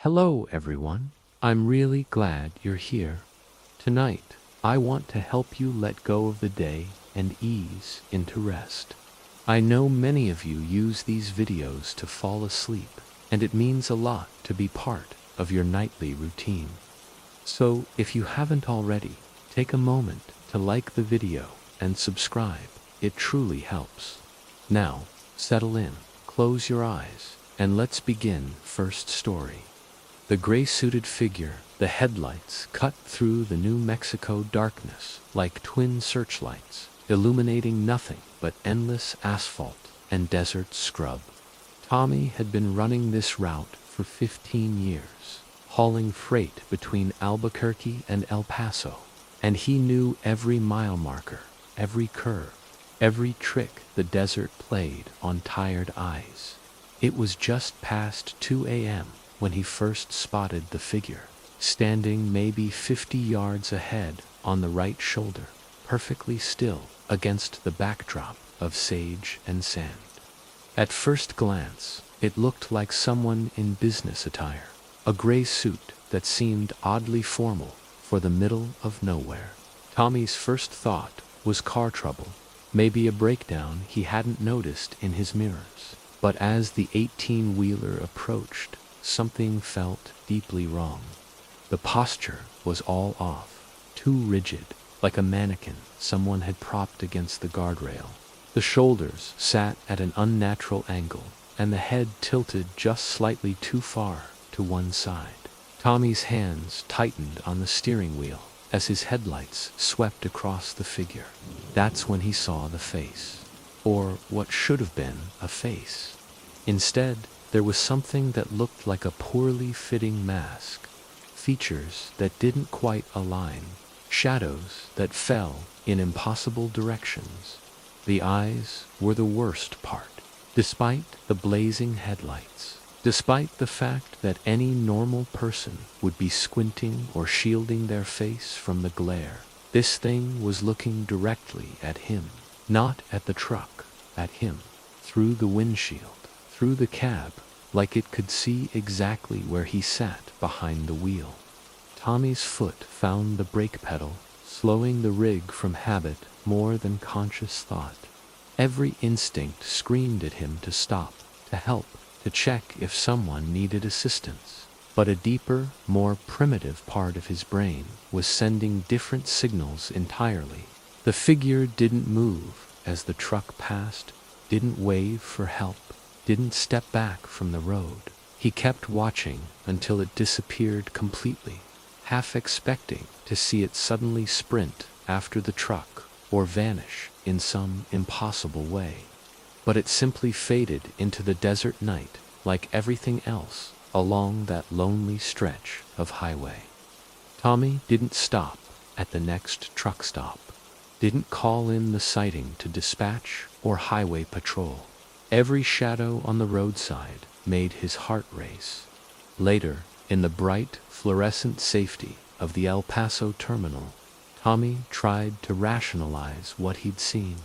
Hello everyone, I'm really glad you're here. Tonight, I want to help you let go of the day and ease into rest. I know many of you use these videos to fall asleep, and it means a lot to be part of your nightly routine. So, if you haven't already, take a moment to like the video and subscribe. It truly helps. Now, settle in, close your eyes, and let's begin first story. The gray-suited figure, the headlights cut through the New Mexico darkness like twin searchlights, illuminating nothing but endless asphalt and desert scrub. Tommy had been running this route for 15 years, hauling freight between Albuquerque and El Paso, and he knew every mile marker, every curve, every trick the desert played on tired eyes. It was just past 2 a.m. when he first spotted the figure, standing maybe 50 yards ahead on the right shoulder, perfectly still against the backdrop of sage and sand. At first glance, it looked like someone in business attire, a gray suit that seemed oddly formal for the middle of nowhere. Tommy's first thought was car trouble, maybe a breakdown he hadn't noticed in his mirrors. But as the 18-wheeler approached, something felt deeply wrong. The posture was all off, too rigid, like a mannequin someone had propped against the guardrail. The shoulders sat at an unnatural angle, and the head tilted just slightly too far to one side. Tommy's hands tightened on the steering wheel as his headlights swept across the figure. That's when he saw the face, or what should have been a face. Instead, there was something that looked like a poorly fitting mask, features that didn't quite align, shadows that fell in impossible directions. The eyes were the worst part. Despite the blazing headlights, despite the fact that any normal person would be squinting or shielding their face from the glare, this thing was looking directly at him, not at the truck, at him, through the windshield, through the cab, like it could see exactly where he sat behind the wheel. Tommy's foot found the brake pedal, slowing the rig from habit more than conscious thought. Every instinct screamed at him to stop, to help, to check if someone needed assistance. But a deeper, more primitive part of his brain was sending different signals entirely. The figure didn't move as the truck passed, didn't wave for help, didn't step back from the road. He kept watching until it disappeared completely, half expecting to see it suddenly sprint after the truck or vanish in some impossible way. But it simply faded into the desert night like everything else along that lonely stretch of highway. Tommy didn't stop at the next truck stop, didn't call in the sighting to dispatch or highway patrol. Every shadow on the roadside made his heart race. Later, in the bright, fluorescent safety of the El Paso terminal, Tommy tried to rationalize what he'd seen.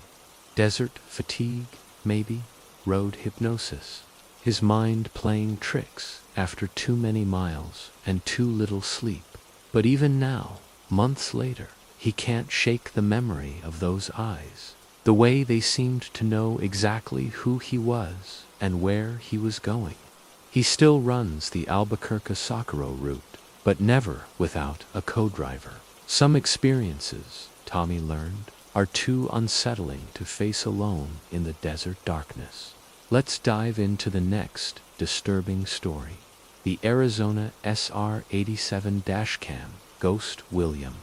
Desert fatigue, maybe, road hypnosis. His mind playing tricks after too many miles and too little sleep. But even now, months later, he can't shake the memory of those eyes. The way they seemed to know exactly who he was and where he was going. He still runs the Albuquerque-Socorro route, but never without a co-driver. Some experiences, Tommy learned, are too unsettling to face alone in the desert darkness. Let's dive into the next disturbing story. The Arizona SR87 dashcam ghost William.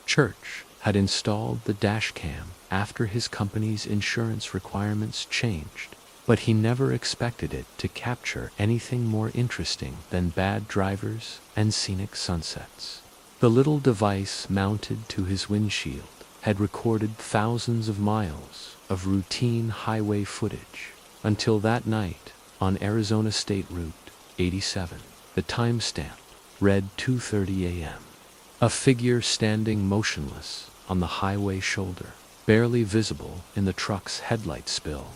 Church had installed the dashcam after his company's insurance requirements changed, but he never expected it to capture anything more interesting than bad drivers and scenic sunsets. The little device mounted to his windshield had recorded thousands of miles of routine highway footage, until that night on Arizona State Route 87, the timestamp read 2:30 a.m. A figure standing motionless on the highway shoulder, barely visible in the truck's headlight spill.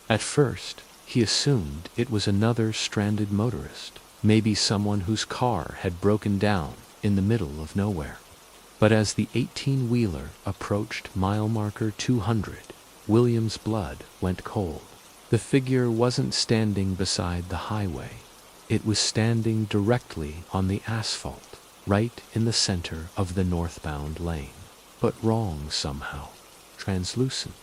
At first, he assumed it was another stranded motorist, maybe someone whose car had broken down in the middle of nowhere. But as the 18-wheeler approached mile marker 200, William's blood went cold. The figure wasn't standing beside the highway. It was standing directly on the asphalt, right in the center of the northbound lane. But wrong somehow. Translucent.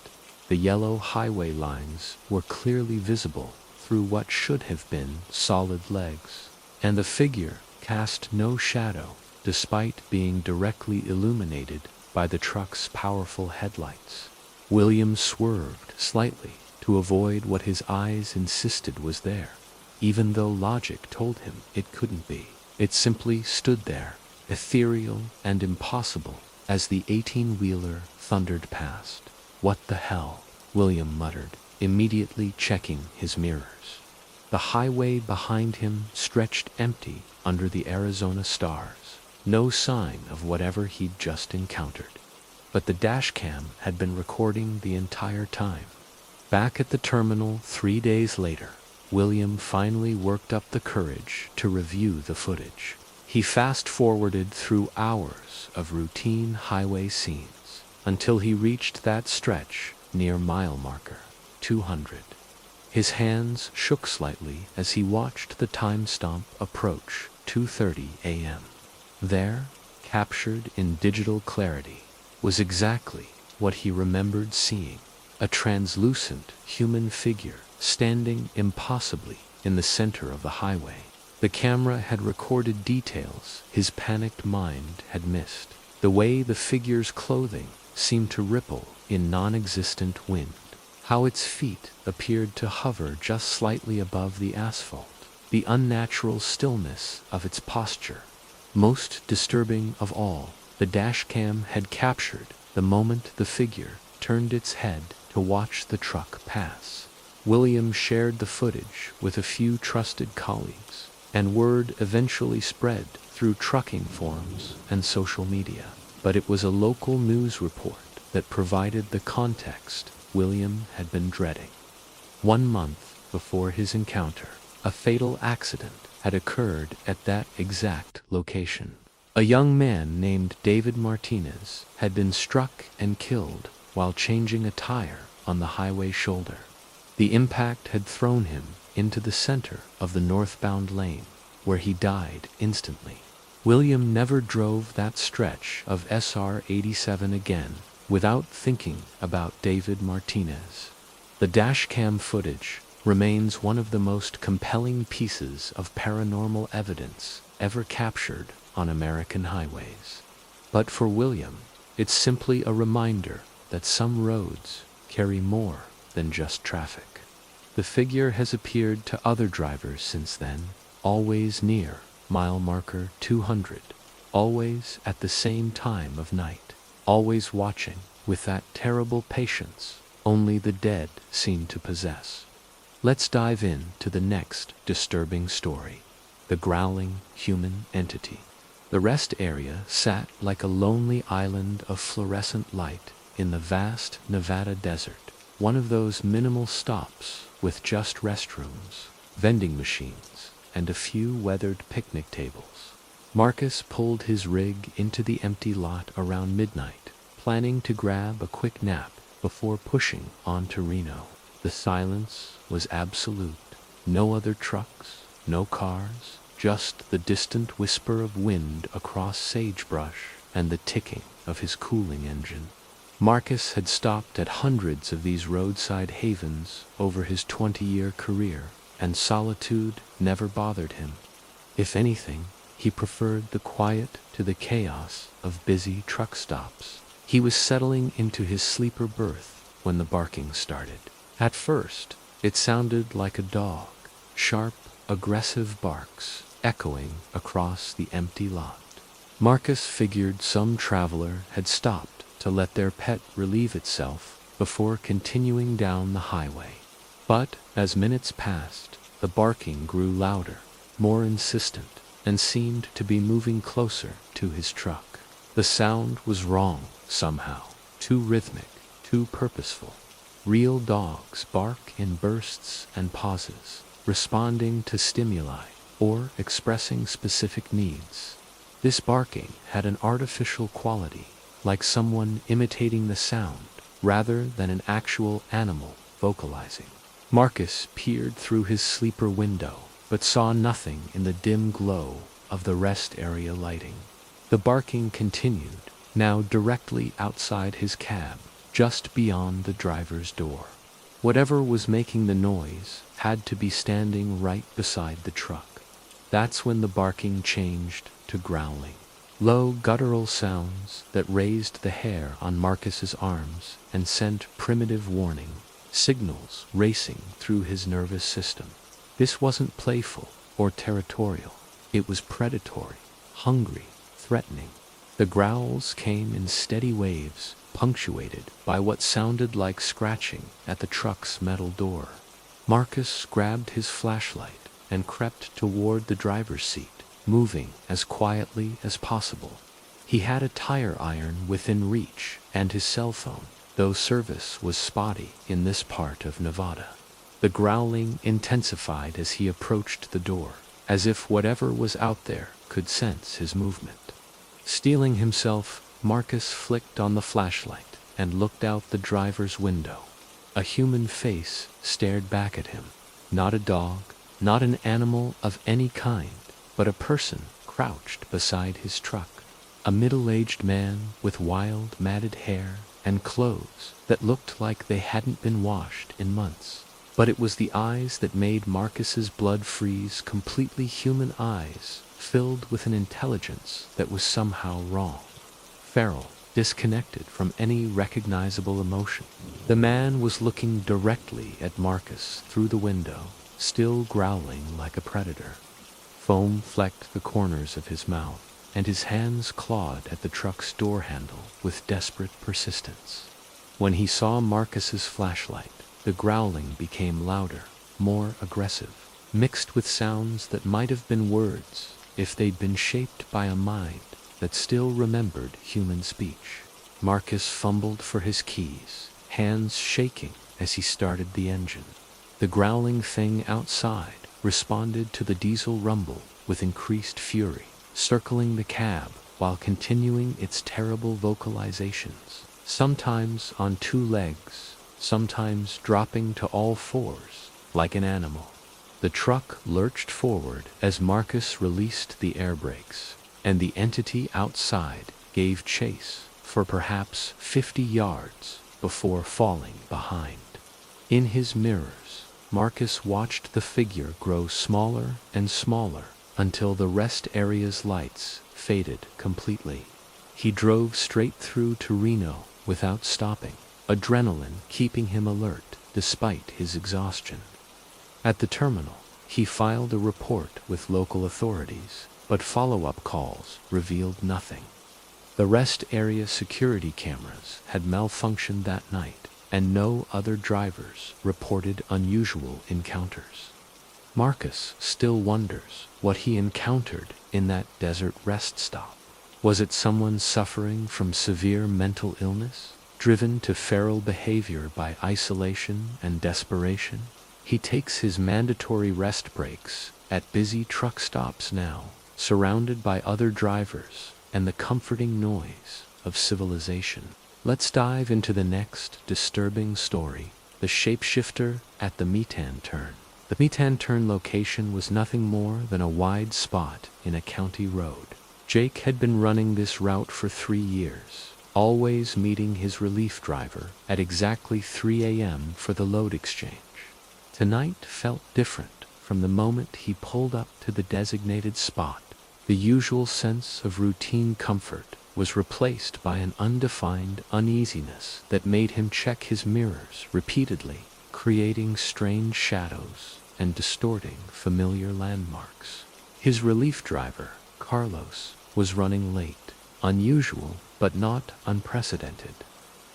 The yellow highway lines were clearly visible through what should have been solid legs, and the figure cast no shadow despite being directly illuminated by the truck's powerful headlights. William swerved slightly to avoid what his eyes insisted was there, even though logic told him it couldn't be. It simply stood there, ethereal and impossible, as the 18-wheeler thundered past. "What the hell?" William muttered, immediately checking his mirrors. The highway behind him stretched empty under the Arizona stars. No sign of whatever he'd just encountered. But the dashcam had been recording the entire time. Back at the terminal 3 days later, William finally worked up the courage to review the footage. He fast-forwarded through hours of routine highway scenes until he reached that stretch near mile marker 200. His hands shook slightly as he watched the time stamp approach 2:30 a.m. There, captured in digital clarity, was exactly what he remembered seeing: a translucent human figure standing impossibly in the center of the highway. The camera had recorded details his panicked mind had missed. The way the figure's clothing seemed to ripple in non-existent wind. How its feet appeared to hover just slightly above the asphalt. The unnatural stillness of its posture. Most disturbing of all, the dashcam had captured the moment the figure turned its head to watch the truck pass. William shared the footage with a few trusted colleagues, and word eventually spread through trucking forums and social media. But it was a local news report that provided the context William had been dreading. 1 month before his encounter, a fatal accident had occurred at that exact location. A young man named David Martinez had been struck and killed while changing a tire on the highway shoulder. The impact had thrown him into the center of the northbound lane, where he died instantly. William never drove that stretch of SR87 again without thinking about David Martinez. The dashcam footage remains one of the most compelling pieces of paranormal evidence ever captured on American highways. But for William, it's simply a reminder that some roads carry more than just traffic. The figure has appeared to other drivers since then, always near mile marker 200, always at the same time of night, always watching with that terrible patience only the dead seem to possess. Let's dive in to the next disturbing story: the growling human entity. The rest area sat like a lonely island of fluorescent light in the vast Nevada desert, one of those minimal stops with just restrooms, vending machines, and a few weathered picnic tables. Marcus pulled his rig into the empty lot around midnight, planning to grab a quick nap before pushing on to Reno. The silence was absolute. No other trucks, no cars, just the distant whisper of wind across sagebrush and the ticking of his cooling engine. Marcus had stopped at hundreds of these roadside havens over his 20-year career, and solitude never bothered him. If anything, he preferred the quiet to the chaos of busy truck stops. He was settling into his sleeper berth when the barking started. At first, it sounded like a dog, sharp, aggressive barks echoing across the empty lot. Marcus figured some traveler had stopped to let their pet relieve itself before continuing down the highway. But as minutes passed, the barking grew louder, more insistent, and seemed to be moving closer to his truck. The sound was wrong somehow, too rhythmic, too purposeful. Real dogs bark in bursts and pauses, responding to stimuli, or expressing specific needs. This barking had an artificial quality, like someone imitating the sound, rather than an actual animal vocalizing. Marcus peered through his sleeper window, but saw nothing in the dim glow of the rest area lighting. The barking continued, now directly outside his cab, just beyond the driver's door. Whatever was making the noise had to be standing right beside the truck. That's when the barking changed to growling. Low guttural sounds that raised the hair on Marcus's arms and sent primitive warning signals racing through his nervous system. This wasn't playful or territorial. It was predatory, hungry, threatening. The growls came in steady waves, punctuated by what sounded like scratching at the truck's metal door. Marcus grabbed his flashlight and crept toward the driver's seat, moving as quietly as possible. He had a tire iron within reach and his cell phone, though service was spotty in this part of Nevada. The growling intensified as he approached the door, as if whatever was out there could sense his movement. Steeling himself, Marcus flicked on the flashlight and looked out the driver's window. A human face stared back at him. Not a dog, not an animal of any kind, but a person crouched beside his truck. A middle-aged man with wild, matted hair and clothes that looked like they hadn't been washed in months. But it was the eyes that made Marcus's blood freeze, completely human eyes, filled with an intelligence that was somehow wrong. Feral, disconnected from any recognizable emotion. The man was looking directly at Marcus through the window, still growling like a predator. Foam flecked the corners of his mouth, and his hands clawed at the truck's door handle with desperate persistence. When he saw Marcus's flashlight, the growling became louder, more aggressive, mixed with sounds that might have been words if they'd been shaped by a mind that still remembered human speech. Marcus fumbled for his keys, hands shaking as he started the engine. The growling thing outside responded to the diesel rumble with increased fury, circling the cab while continuing its terrible vocalizations, sometimes on two legs, sometimes dropping to all fours, like an animal. The truck lurched forward as Marcus released the air brakes, and the entity outside gave chase for perhaps 50 yards before falling behind. In his mirrors, Marcus watched the figure grow smaller and smaller until the rest area's lights faded completely. He drove straight through to Reno without stopping, adrenaline keeping him alert despite his exhaustion. At the terminal, he filed a report with local authorities, but follow-up calls revealed nothing. The rest area security cameras had malfunctioned that night, and no other drivers reported unusual encounters. Marcus still wonders what he encountered in that desert rest stop. Was it someone suffering from severe mental illness, driven to feral behavior by isolation and desperation? He takes his mandatory rest breaks at busy truck stops now, surrounded by other drivers and the comforting noise of civilization. Let's dive into the next disturbing story, the shapeshifter at the Mitan Turn. The Mitan Turn location was nothing more than a wide spot in a county road. Jake had been running this route for 3 years, always meeting his relief driver at exactly 3 a.m. for the load exchange. Tonight felt different from the moment he pulled up to the designated spot. The usual sense of routine comfort was replaced by an undefined uneasiness that made him check his mirrors repeatedly, creating strange shadows and distorting familiar landmarks. His relief driver, Carlos, was running late, unusual but not unprecedented.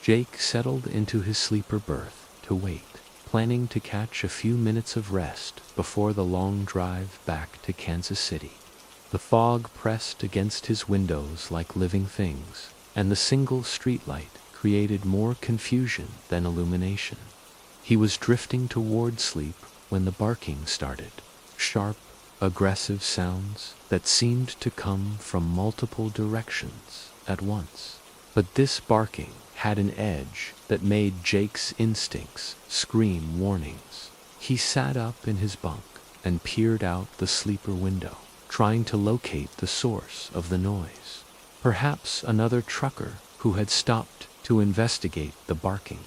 Jake settled into his sleeper berth to wait, planning to catch a few minutes of rest before the long drive back to Kansas City. The fog pressed against his windows like living things, and the single streetlight created more confusion than illumination. He was drifting toward sleep when the barking started, sharp, aggressive sounds that seemed to come from multiple directions at once. But this barking had an edge that made Jake's instincts scream warnings. He sat up in his bunk and peered out the sleeper window, trying to locate the source of the noise. Perhaps another trucker who had stopped to investigate the barking.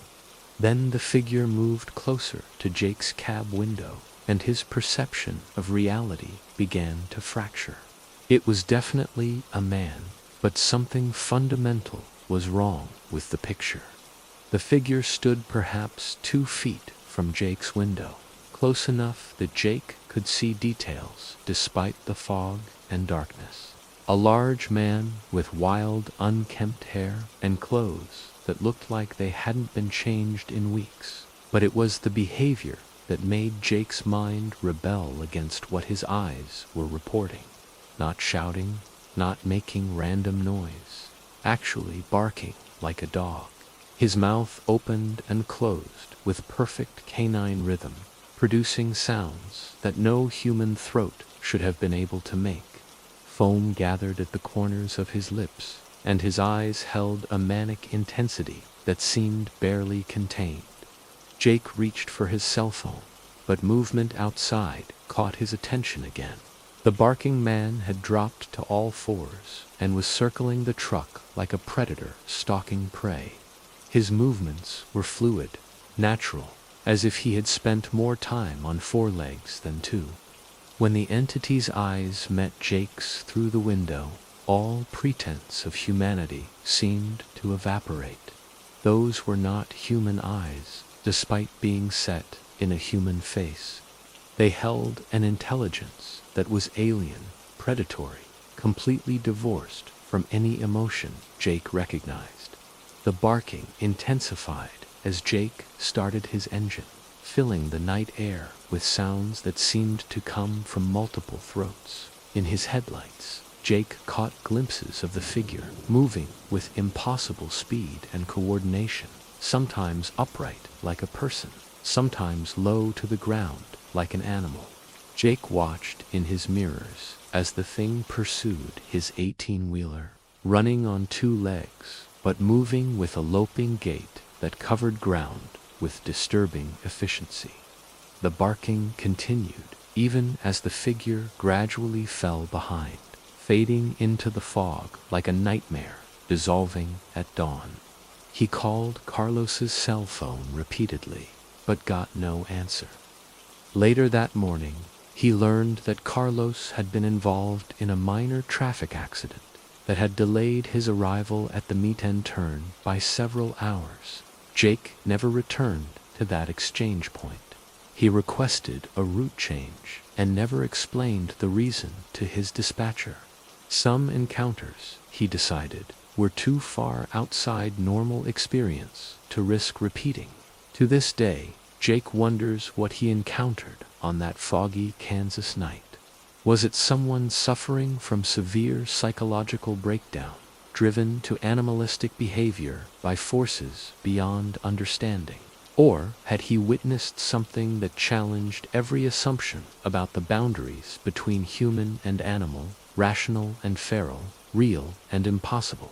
Then the figure moved closer to Jake's cab window, and his perception of reality began to fracture. It was definitely a man, but something fundamental was wrong with the picture. The figure stood perhaps 2 feet from Jake's window, close enough that Jake could see details despite the fog and darkness. A large man with wild, unkempt hair and clothes that looked like they hadn't been changed in weeks. But it was the behavior that made Jake's mind rebel against what his eyes were reporting. Not shouting, not making random noise, actually barking like a dog. His mouth opened and closed with perfect canine rhythm, producing sounds that no human throat should have been able to make. Foam gathered at the corners of his lips, and his eyes held a manic intensity that seemed barely contained. Jake reached for his cell phone, but movement outside caught his attention again. The barking man had dropped to all fours and was circling the truck like a predator stalking prey. His movements were fluid, natural, as if he had spent more time on 4 legs than 2. When the entity's eyes met Jake's through the window, all pretense of humanity seemed to evaporate. Those were not human eyes, despite being set in a human face. They held an intelligence that was alien, predatory, completely divorced from any emotion Jake recognized. The barking intensified as Jake started his engine, filling the night air with sounds that seemed to come from multiple throats. In his headlights, Jake caught glimpses of the figure, moving with impossible speed and coordination, sometimes upright like a person, sometimes low to the ground like an animal. Jake watched in his mirrors as the thing pursued his 18-wheeler, running on 2 legs, but moving with a loping gait that covered ground with disturbing efficiency. The barking continued, even as the figure gradually fell behind, fading into the fog like a nightmare dissolving at dawn. He called Carlos's cell phone repeatedly, but got no answer. Later that morning, he learned that Carlos had been involved in a minor traffic accident that had delayed his arrival at the Mitan Turn by several hours. Jake never returned to that exchange point. He requested a route change and never explained the reason to his dispatcher. Some encounters, he decided, were too far outside normal experience to risk repeating. To this day, Jake wonders what he encountered on that foggy Kansas night. Was it someone suffering from severe psychological breakdown, driven to animalistic behavior by forces beyond understanding? Or had he witnessed something that challenged every assumption about the boundaries between human and animal, rational and feral, real and impossible?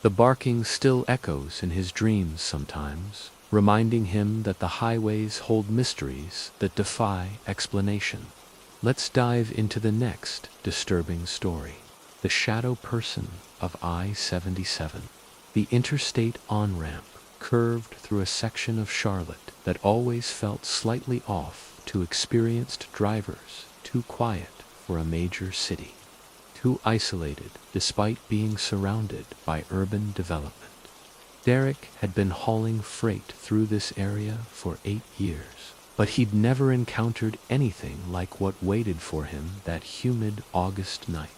The barking still echoes in his dreams sometimes, reminding him that the highways hold mysteries that defy explanation. Let's dive into the next disturbing story. The shadow person of I-77. The interstate on-ramp curved through a section of Charlotte that always felt slightly off to experienced drivers, too quiet for a major city, too isolated despite being surrounded by urban development. Derek had been hauling freight through this area for 8 years, but he'd never encountered anything like what waited for him that humid August night.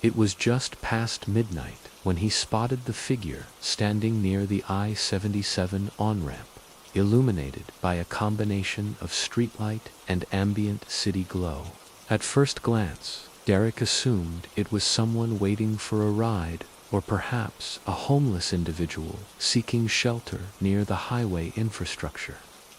It was just past midnight when he spotted the figure standing near the I-77 on-ramp, illuminated by a combination of streetlight and ambient city glow. At first glance, Derek assumed it was someone waiting for a ride, or perhaps a homeless individual seeking shelter near the highway infrastructure.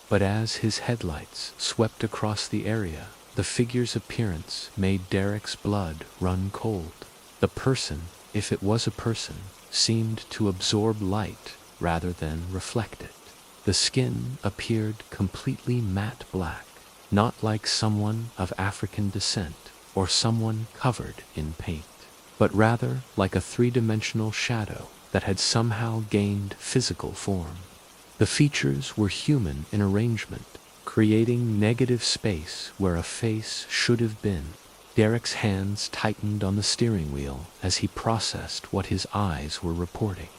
But as his headlights swept across the area, The figure's appearance made Derek's blood run cold. The person, if it was a person, seemed to absorb light rather than reflect it. The skin appeared completely matte black, not like someone of African descent or someone covered in paint, but rather like a three-dimensional shadow that had somehow gained physical form. The features were human in arrangement, creating negative space where a face should have been. Derek's hands tightened on the steering wheel as he processed what his eyes were reporting.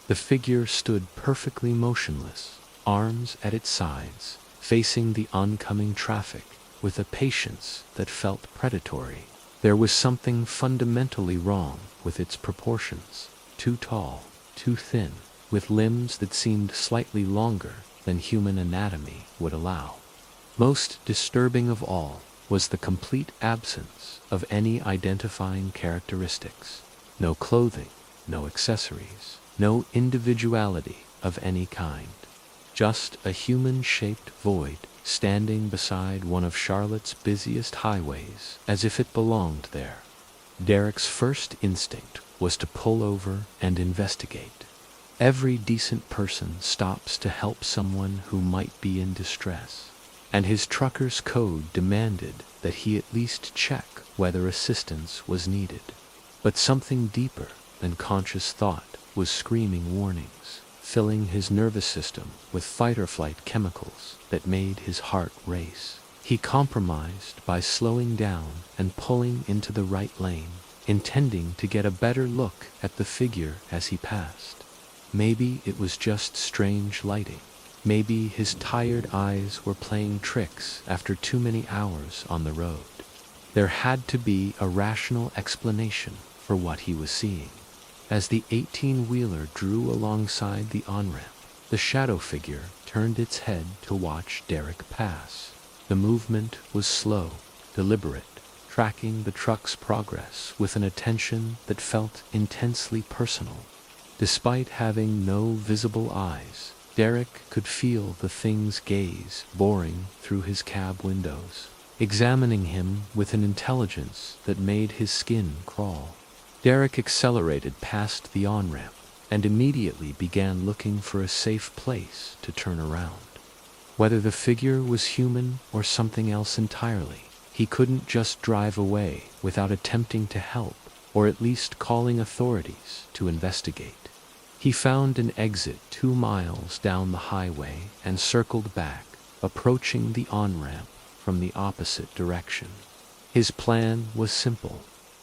The figure stood perfectly motionless, arms at its sides, facing the oncoming traffic with a patience that felt predatory. There was something fundamentally wrong with its proportions. Too tall, too thin, with limbs that seemed slightly longer than human anatomy would allow. Most disturbing of all was the complete absence of any identifying characteristics. No clothing, no accessories, no individuality of any kind. Just a human-shaped void standing beside one of Charlotte's busiest highways as if it belonged there. Derek's first instinct was to pull over and investigate. Every decent person stops to help someone who might be in distress, and his trucker's code demanded that he at least check whether assistance was needed. But something deeper than conscious thought was screaming warnings, filling his nervous system with fight-or-flight chemicals that made his heart race. He compromised by slowing down and pulling into the right lane, intending to get a better look at the figure as he passed. Maybe it was just strange lighting. Maybe his tired eyes were playing tricks after too many hours on the road. There had to be a rational explanation for what he was seeing. As the 18-wheeler drew alongside the on-ramp, the shadow figure turned its head to watch Derek pass. The movement was slow, deliberate, tracking the truck's progress with an attention that felt intensely personal. Despite having no visible eyes, Derek could feel the thing's gaze boring through his cab windows, examining him with an intelligence that made his skin crawl. Derek accelerated past the on-ramp and immediately began looking for a safe place to turn around. Whether the figure was human or something else entirely, he couldn't just drive away without attempting to help, or at least calling authorities to investigate. He found an exit 2 miles down the highway and circled back, approaching the on-ramp from the opposite direction. His plan was simple: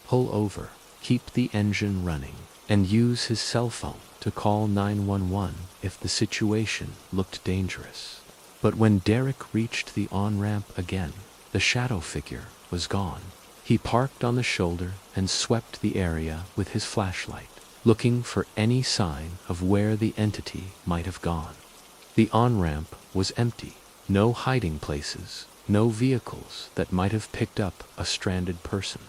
pull over, keep the engine running, and use his cell phone to call 911 if the situation looked dangerous. But when Derek reached the on-ramp again, the shadow figure was gone. He parked on the shoulder and swept the area with his flashlight, looking for any sign of where the entity might have gone. The on-ramp was empty. No hiding places, no vehicles that might have picked up a stranded person.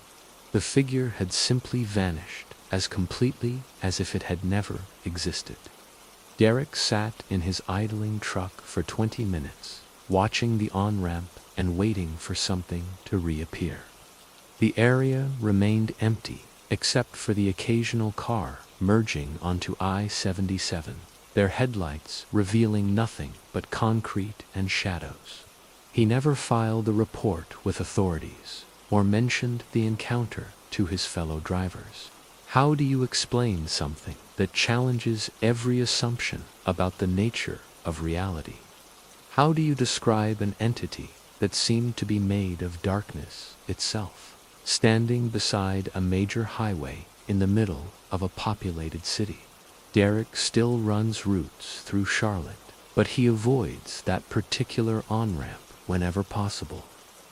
The figure had simply vanished as completely as if it had never existed. Derek sat in his idling truck for 20 minutes, watching the on-ramp and waiting for something to reappear. The area remained empty, except for the occasional car merging onto I-77, their headlights revealing nothing but concrete and shadows. He never filed a report with authorities or mentioned the encounter to his fellow drivers. How do you explain something that challenges every assumption about the nature of reality? How do you describe an entity that seemed to be made of darkness itself, standing beside a major highway in the middle of a populated city? Derek still runs routes through Charlotte, but he avoids that particular on-ramp whenever possible.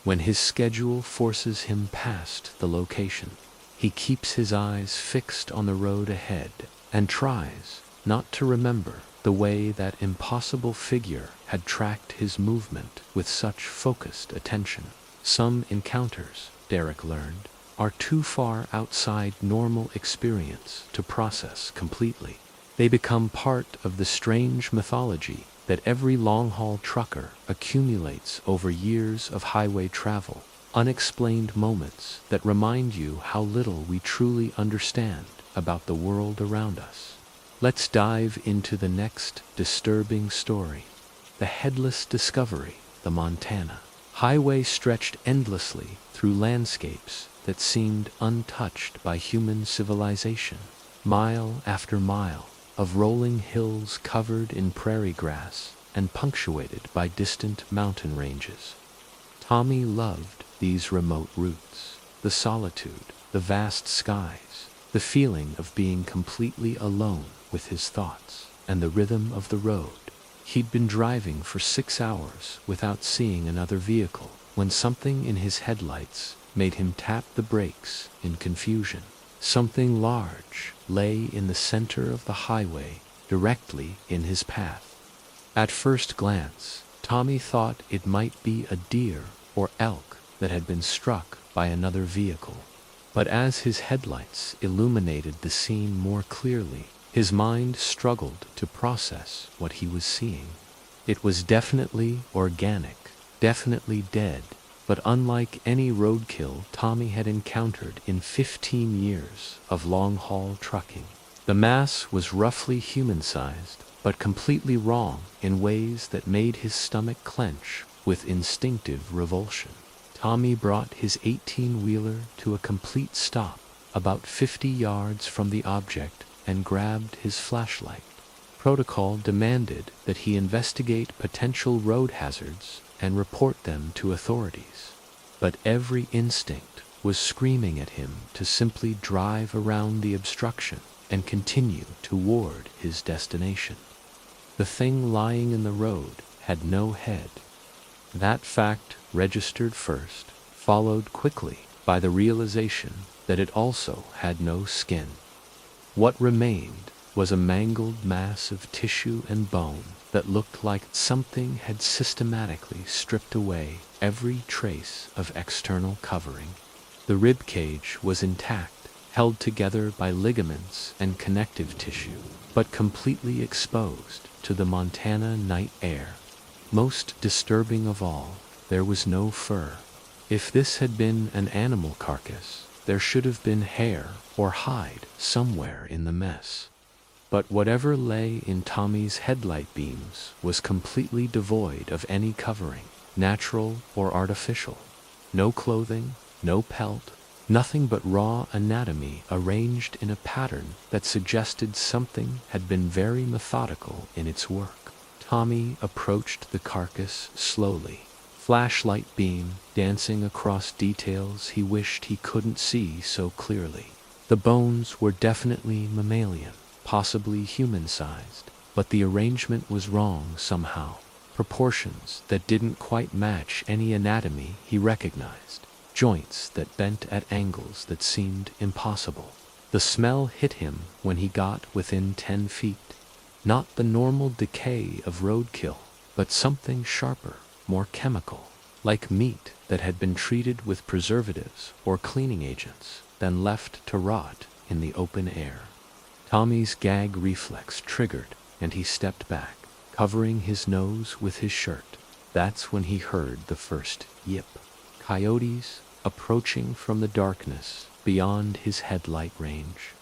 When his schedule forces him past the location, he keeps his eyes fixed on the road ahead and tries not to remember the way that impossible figure had tracked his movement with such focused attention. Some encounters, Derek learned, are too far outside normal experience to process completely. They become part of the strange mythology that every long-haul trucker accumulates over years of highway travel, unexplained moments that remind you how little we truly understand about the world around us. Let's dive into the next disturbing story. The headless discovery, the Montana highway stretched endlessly through landscapes that seemed untouched by human civilization. Mile after mile of rolling hills covered in prairie grass and punctuated by distant mountain ranges. Tommy loved these remote routes, the solitude, the vast skies, the feeling of being completely alone with his thoughts, and the rhythm of the road. He'd been driving for 6 hours without seeing another vehicle when something in his headlights made him tap the brakes in confusion. Something large lay in the center of the highway, directly in his path. At first glance, Tommy thought it might be a deer or elk that had been struck by another vehicle. But as his headlights illuminated the scene more clearly, his mind struggled to process what he was seeing. It was definitely organic, definitely dead, but unlike any roadkill Tommy had encountered in 15 years of long-haul trucking. The mass was roughly human-sized, but completely wrong in ways that made his stomach clench with instinctive revulsion. Tommy brought his 18-wheeler to a complete stop about 50 yards from the object and grabbed his flashlight. Protocol demanded that he investigate potential road hazards and report them to authorities. But every instinct was screaming at him to simply drive around the obstruction and continue toward his destination. The thing lying in the road had no head. That fact registered first, followed quickly by the realization that it also had no skin. What remained was a mangled mass of tissue and bone that looked like something had systematically stripped away every trace of external covering. The rib cage was intact, held together by ligaments and connective tissue, but completely exposed to the Montana night air. Most disturbing of all, there was no fur. If this had been an animal carcass, there should have been hair or hide somewhere in the mess. But whatever lay in Tommy's headlight beams was completely devoid of any covering, natural or artificial. No clothing, no pelt, nothing but raw anatomy arranged in a pattern that suggested something had been very methodical in its work. Tommy approached the carcass slowly, flashlight beam dancing across details he wished he couldn't see so clearly. The bones were definitely mammalian, possibly human-sized, but the arrangement was wrong somehow. Proportions that didn't quite match any anatomy he recognized. Joints that bent at angles that seemed impossible. The smell hit him when he got within 10 feet. Not the normal decay of roadkill, but something sharper, more chemical, like meat that had been treated with preservatives or cleaning agents, then left to rot in the open air. Tommy's gag reflex triggered, and he stepped back, covering his nose with his shirt. That's when he heard the first yip. Coyotes approaching from the darkness beyond his headlight range.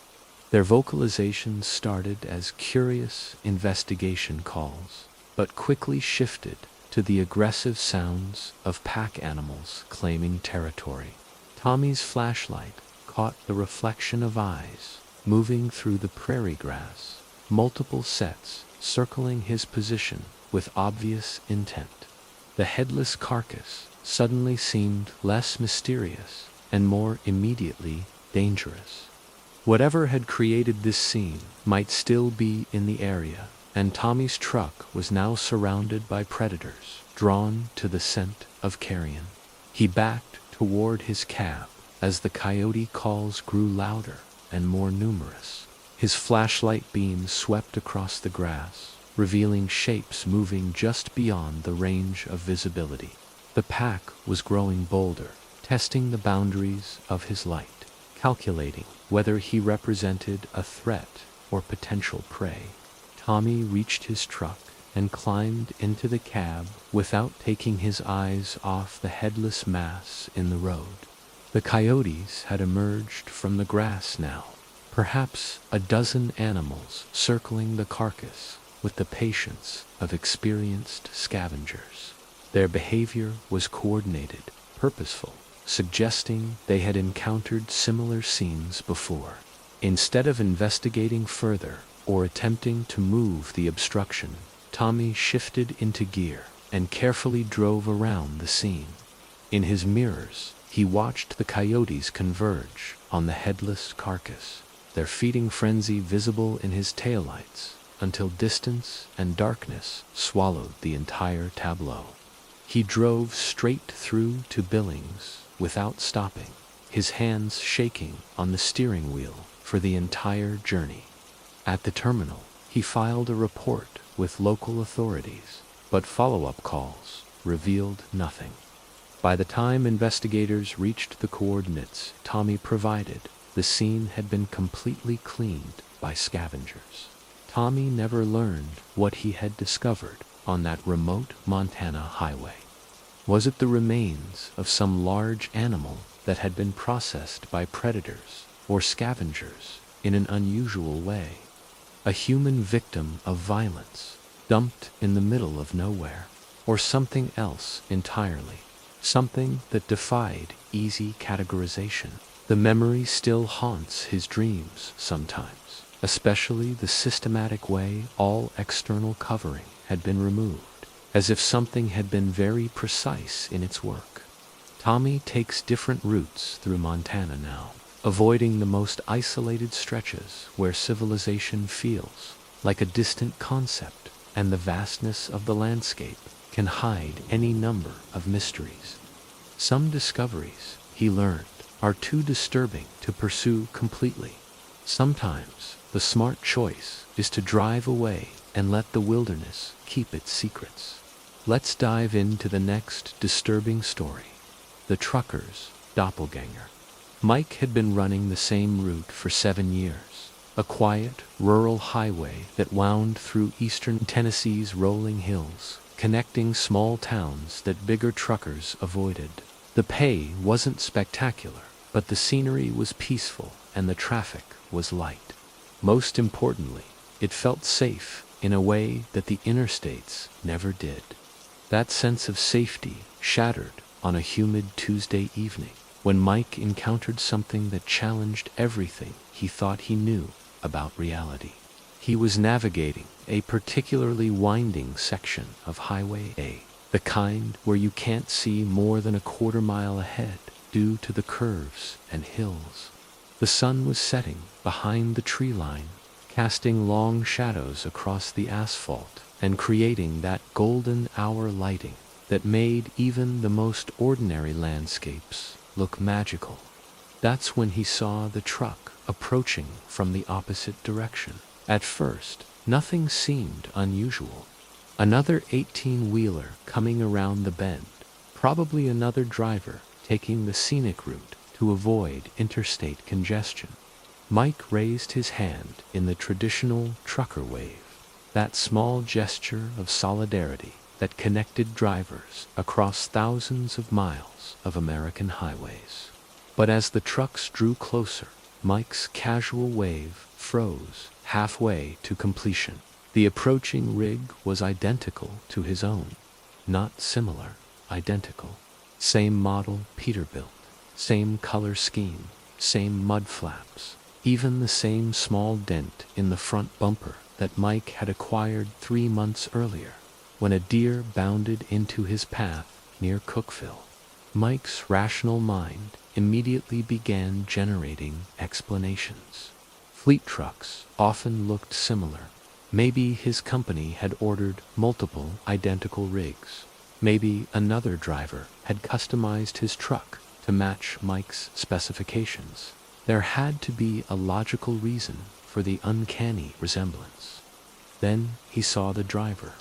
Their vocalizations started as curious investigation calls, but quickly shifted to the aggressive sounds of pack animals claiming territory. Tommy's flashlight caught the reflection of eyes moving through the prairie grass, multiple sets circling his position with obvious intent. The headless carcass suddenly seemed less mysterious and more immediately dangerous. Whatever had created this scene might still be in the area, and Tommy's truck was now surrounded by predators, drawn to the scent of carrion. He backed toward his cab as the coyote calls grew louder and more numerous. His flashlight beam swept across the grass, revealing shapes moving just beyond the range of visibility. The pack was growing bolder, testing the boundaries of his light, calculating whether he represented a threat or potential prey. Tommy reached his truck and climbed into the cab without taking his eyes off the headless mass in the road. The coyotes had emerged from the grass now, perhaps a dozen animals circling the carcass with the patience of experienced scavengers. Their behavior was coordinated, purposeful, suggesting they had encountered similar scenes before. Instead of investigating further or attempting to move the obstruction, Tommy shifted into gear and carefully drove around the scene. In his mirrors, he watched the coyotes converge on the headless carcass, their feeding frenzy visible in his taillights, until distance and darkness swallowed the entire tableau. He drove straight through to Billings without stopping, his hands shaking on the steering wheel for the entire journey. At the terminal, he filed a report with local authorities, but follow-up calls revealed nothing. By the time investigators reached the coordinates Tommy provided, the scene had been completely cleaned by scavengers. Tommy never learned what he had discovered on that remote Montana highway. Was it the remains of some large animal that had been processed by predators or scavengers in an unusual way? A human victim of violence, dumped in the middle of nowhere, or something else entirely, something that defied easy categorization? The memory still haunts his dreams sometimes, especially the systematic way all external covering had been removed, as if something had been very precise in its work. Tommy takes different routes through Montana now, avoiding the most isolated stretches where civilization feels like a distant concept, and the vastness of the landscape can hide any number of mysteries. Some discoveries, he learned, are too disturbing to pursue completely. Sometimes the smart choice is to drive away and let the wilderness keep its secrets. Let's dive into the next disturbing story: the trucker's doppelganger. Mike had been running the same route for 7 years, a quiet, rural highway that wound through eastern Tennessee's rolling hills, connecting small towns that bigger truckers avoided. The pay wasn't spectacular, but the scenery was peaceful and the traffic was light. Most importantly, it felt safe in a way that the interstates never did. That sense of safety shattered on a humid Tuesday evening, when Mike encountered something that challenged everything he thought he knew about reality. He was navigating a particularly winding section of Highway A, the kind where you can't see more than a quarter mile ahead due to the curves and hills. The sun was setting behind the tree line, casting long shadows across the asphalt and creating that golden hour lighting that made even the most ordinary landscapes look magical. That's when he saw the truck approaching from the opposite direction. At first, nothing seemed unusual. Another 18-wheeler coming around the bend, probably another driver taking the scenic route to avoid interstate congestion. Mike raised his hand in the traditional trucker wave, that small gesture of solidarity that connected drivers across thousands of miles of American highways. But as the trucks drew closer, Mike's casual wave froze halfway to completion. The approaching rig was identical to his own. Not similar, identical. Same model Peterbilt, same color scheme, same mud flaps, even the same small dent in the front bumper that Mike had acquired 3 months earlier, when a deer bounded into his path near Cookeville. Mike's rational mind immediately began generating explanations. Fleet trucks often looked similar. Maybe his company had ordered multiple identical rigs. Maybe another driver had customized his truck to match Mike's specifications. There had to be a logical reason for the uncanny resemblance. Then he saw the driver.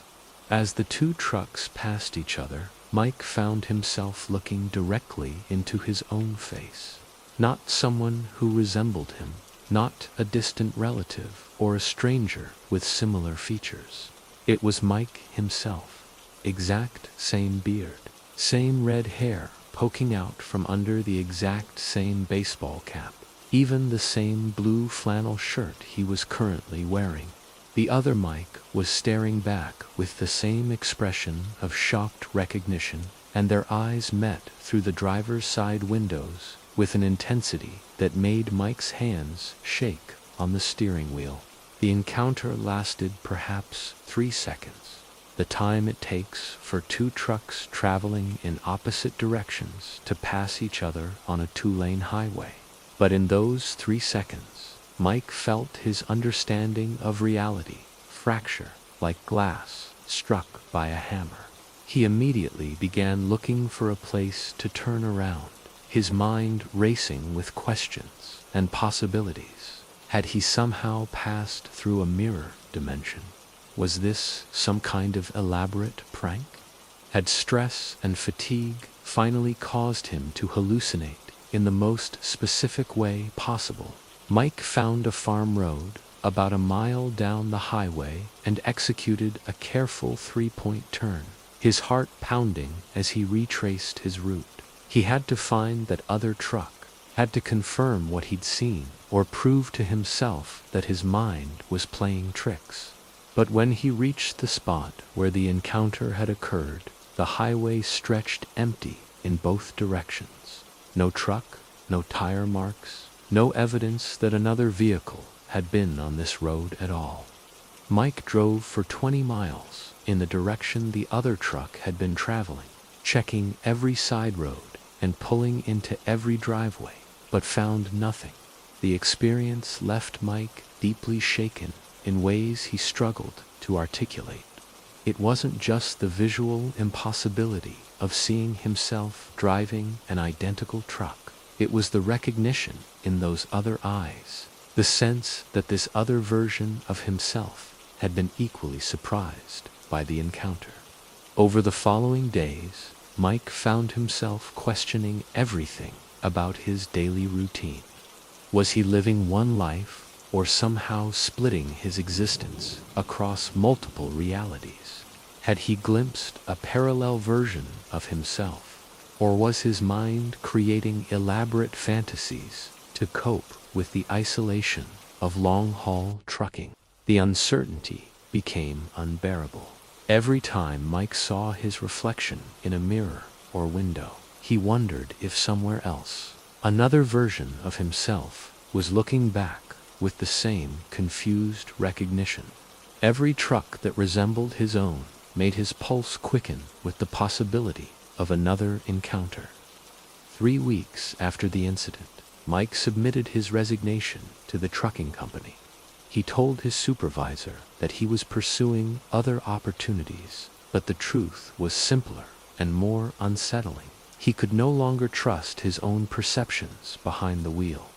As the two trucks passed each other, Mike found himself looking directly into his own face. Not someone who resembled him, not a distant relative or a stranger with similar features. It was Mike himself. Exact same beard, same red hair poking out from under the exact same baseball cap, even the same blue flannel shirt he was currently wearing. The other Mike was staring back with the same expression of shocked recognition, and their eyes met through the driver's side windows with an intensity that made Mike's hands shake on the steering wheel. The encounter lasted perhaps 3 seconds, the time it takes for two trucks traveling in opposite directions to pass each other on a 2-lane highway. But in those 3 seconds, Mike felt his understanding of reality fracture like glass struck by a hammer. He immediately began looking for a place to turn around, his mind racing with questions and possibilities. Had he somehow passed through a mirror dimension? Was this some kind of elaborate prank? Had stress and fatigue finally caused him to hallucinate in the most specific way possible? Mike found a farm road about a mile down the highway and executed a careful 3-point turn, his heart pounding as he retraced his route. He had to find that other truck, had to confirm what he'd seen, or prove to himself that his mind was playing tricks. But when he reached the spot where the encounter had occurred, the highway stretched empty in both directions. No truck, no tire marks, no evidence that another vehicle had been on this road at all. Mike drove for 20 miles in the direction the other truck had been traveling, checking every side road and pulling into every driveway, but found nothing. The experience left Mike deeply shaken in ways he struggled to articulate. It wasn't just the visual impossibility of seeing himself driving an identical truck. It was the recognition in those other eyes, the sense that this other version of himself had been equally surprised by the encounter. Over the following days, Mike found himself questioning everything about his daily routine. Was he living one life, or somehow splitting his existence across multiple realities? Had he glimpsed a parallel version of himself? Or was his mind creating elaborate fantasies to cope with the isolation of long-haul trucking? The uncertainty became unbearable. Every time Mike saw his reflection in a mirror or window, he wondered if somewhere else, another version of himself, was looking back with the same confused recognition. Every truck that resembled his own made his pulse quicken with the possibility of another encounter. 3 weeks after the incident, Mike submitted his resignation to the trucking company. He told his supervisor that he was pursuing other opportunities, but the truth was simpler and more unsettling. He could no longer trust his own perceptions behind the wheel.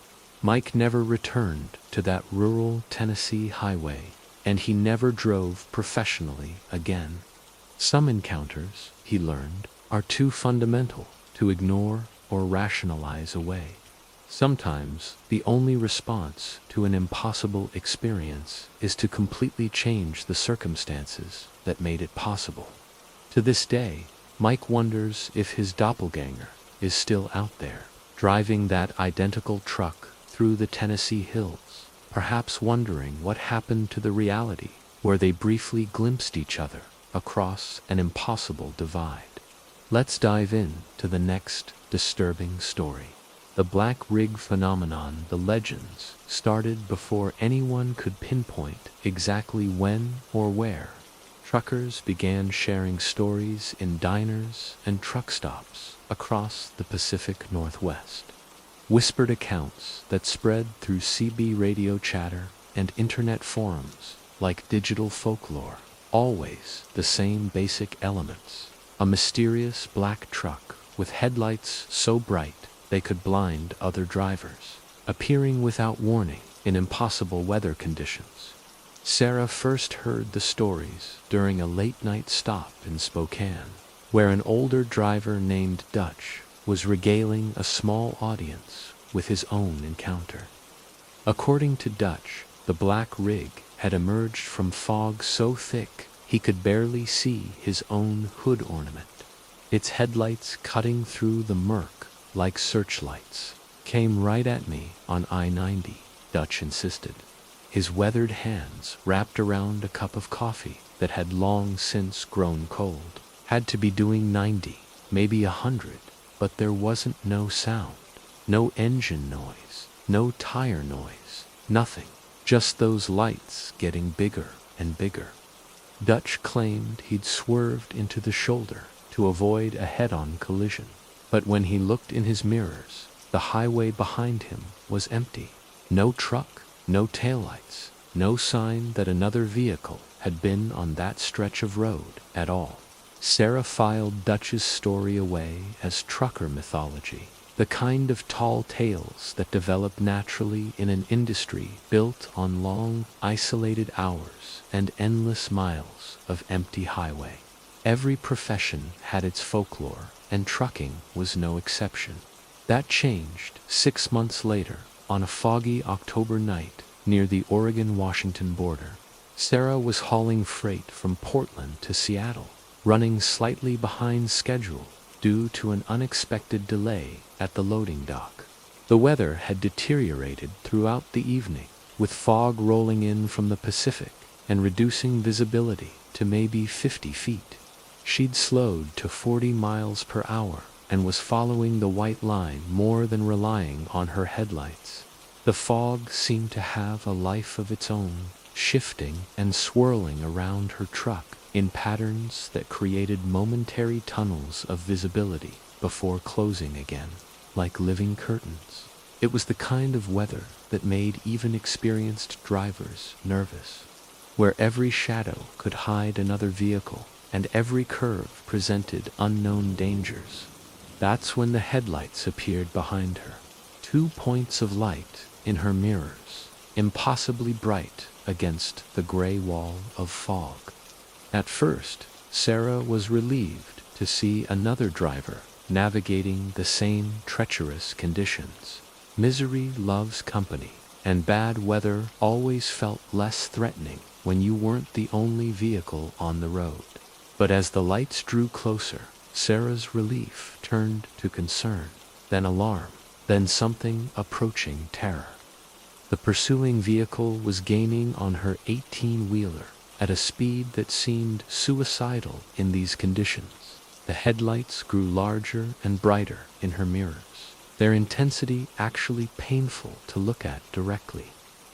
Mike never returned to that rural Tennessee highway, and he never drove professionally again. Some encounters, he learned, are too fundamental to ignore or rationalize away. Sometimes the only response to an impossible experience is to completely change the circumstances that made it possible. To this day, Mike wonders if his doppelganger is still out there, driving that identical truck through the Tennessee hills, perhaps wondering what happened to the reality where they briefly glimpsed each other across an impossible divide. Let's dive in to the next disturbing story. The black rig phenomenon, the legends, started before anyone could pinpoint exactly when or where. Truckers began sharing stories in diners and truck stops across the Pacific Northwest. Whispered accounts that spread through CB radio chatter and internet forums like digital folklore. Always the same basic elements. A mysterious black truck with headlights so bright they could blind other drivers, appearing without warning in impossible weather conditions. Sarah first heard the stories during a late-night stop in Spokane, where an older driver named Dutch was regaling a small audience with his own encounter. According to Dutch, the black rig had emerged from fog so thick He could barely see his own hood ornament. Its headlights, cutting through the murk like searchlights, came right at me on I-90, Dutch insisted. His weathered hands wrapped around a cup of coffee that had long since grown cold. Had to be doing 90, maybe 100, but there wasn't no sound. No engine noise, no tire noise, nothing. Just those lights getting bigger and bigger. Dutch claimed he'd swerved into the shoulder to avoid a head-on collision. But when he looked in his mirrors, the highway behind him was empty. No truck, no taillights, no sign that another vehicle had been on that stretch of road at all. Sarah filed Dutch's story away as trucker mythology, the kind of tall tales that develop naturally in an industry built on long, isolated hours and endless miles of empty highway. Every profession had its folklore, and trucking was no exception. That changed 6 months later, on a foggy October night near the Oregon-Washington border. Sarah was hauling freight from Portland to Seattle, running slightly behind schedule due to an unexpected delay at the loading dock. The weather had deteriorated throughout the evening, with fog rolling in from the Pacific and reducing visibility to maybe 50 feet. She'd slowed to 40 miles per hour and was following the white line more than relying on her headlights. The fog seemed to have a life of its own, shifting and swirling around her truck in patterns that created momentary tunnels of visibility before closing again, like living curtains. It was the kind of weather that made even experienced drivers nervous, where every shadow could hide another vehicle and every curve presented unknown dangers. That's when the headlights appeared behind her. 2 points of light in her mirrors, impossibly bright against the gray wall of fog. At first, Sarah was relieved to see another driver navigating the same treacherous conditions. Misery loves company, and bad weather always felt less threatening when you weren't the only vehicle on the road. But as the lights drew closer, Sarah's relief turned to concern, then alarm, then something approaching terror. The pursuing vehicle was gaining on her 18-wheeler at a speed that seemed suicidal in these conditions. The headlights grew larger and brighter in her mirrors, their intensity actually painful to look at directly.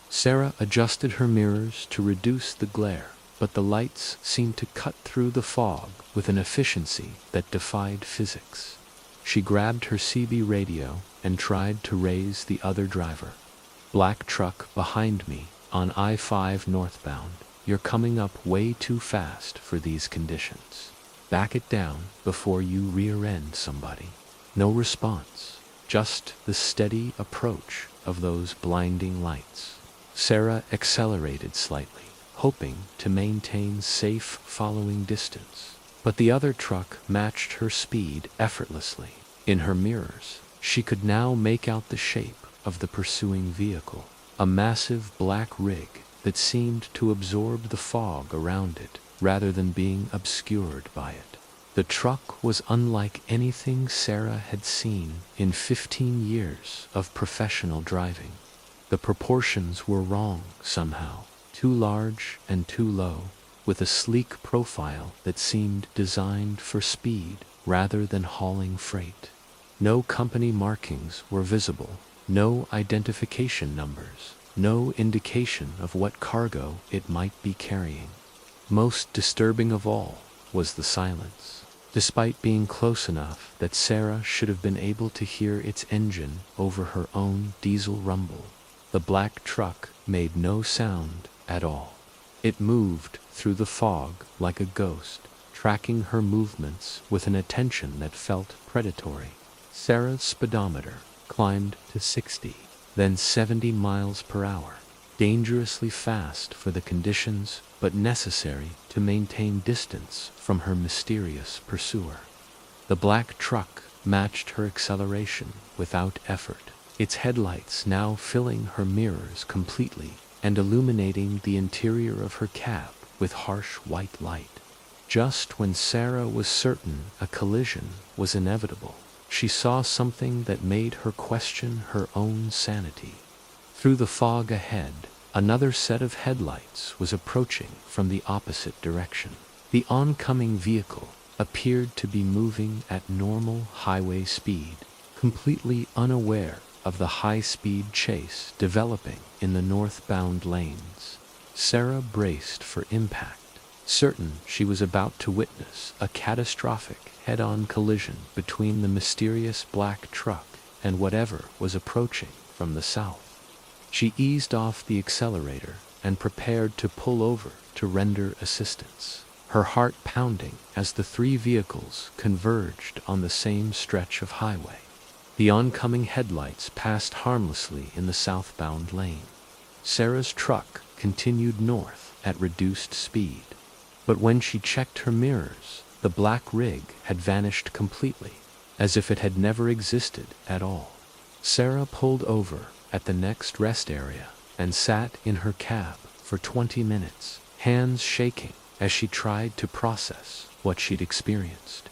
Sarah adjusted her mirrors to reduce the glare, but the lights seemed to cut through the fog with an efficiency that defied physics. She grabbed her CB radio and tried to raise the other driver. "Black truck behind me on I-5 northbound. You're coming up way too fast for these conditions. Back it down before you rear-end somebody." No response, just the steady approach of those blinding lights. Sarah accelerated slightly, hoping to maintain safe following distance. But the other truck matched her speed effortlessly. In her mirrors, she could now make out the shape of the pursuing vehicle, a massive black rig that seemed to absorb the fog around it rather than being obscured by it. The truck was unlike anything Sarah had seen in 15 years of professional driving. The proportions were wrong somehow, too large and too low, with a sleek profile that seemed designed for speed rather than hauling freight. No company markings were visible, no identification numbers, no indication of what cargo it might be carrying. Most disturbing of all was the silence. Despite being close enough that Sarah should have been able to hear its engine over her own diesel rumble, the black truck made no sound at all. It moved through the fog like a ghost, tracking her movements with an attention that felt predatory. Sarah's speedometer climbed to 60, then 70 miles per hour, dangerously fast for the conditions but necessary to maintain distance from her mysterious pursuer. The black truck matched her acceleration without effort, its headlights now filling her mirrors completely and illuminating the interior of her cab with harsh white light. Just when Sarah was certain a collision was inevitable, she saw something that made her question her own sanity. Through the fog ahead, another set of headlights was approaching from the opposite direction. The oncoming vehicle appeared to be moving at normal highway speed, completely unaware of the high-speed chase developing in the northbound lanes. Sarah braced for impact, certain she was about to witness a catastrophic head-on collision between the mysterious black truck and whatever was approaching from the south. She eased off the accelerator and prepared to pull over to render assistance, her heart pounding as the three vehicles converged on the same stretch of highway. The oncoming headlights passed harmlessly in the southbound lane. Sarah's truck continued north at reduced speed, but when she checked her mirrors, the black rig had vanished completely, as if it had never existed at all. Sarah pulled over at the next rest area and sat in her cab for 20 minutes, hands shaking as she tried to process what she'd experienced.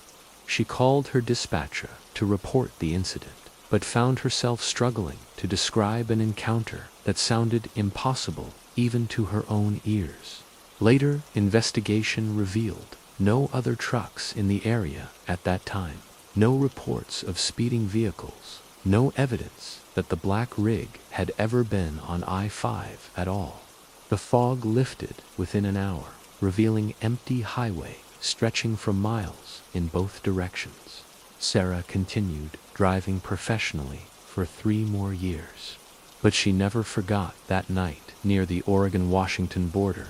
She called her dispatcher to report the incident, but found herself struggling to describe an encounter that sounded impossible even to her own ears. Later, investigation revealed no other trucks in the area at that time, no reports of speeding vehicles, no evidence that the black rig had ever been on I-5 at all. The fog lifted within an hour, revealing empty highway stretching for miles in both directions. Sarah continued driving professionally for 3 more years, but she never forgot that night near the Oregon-Washington border.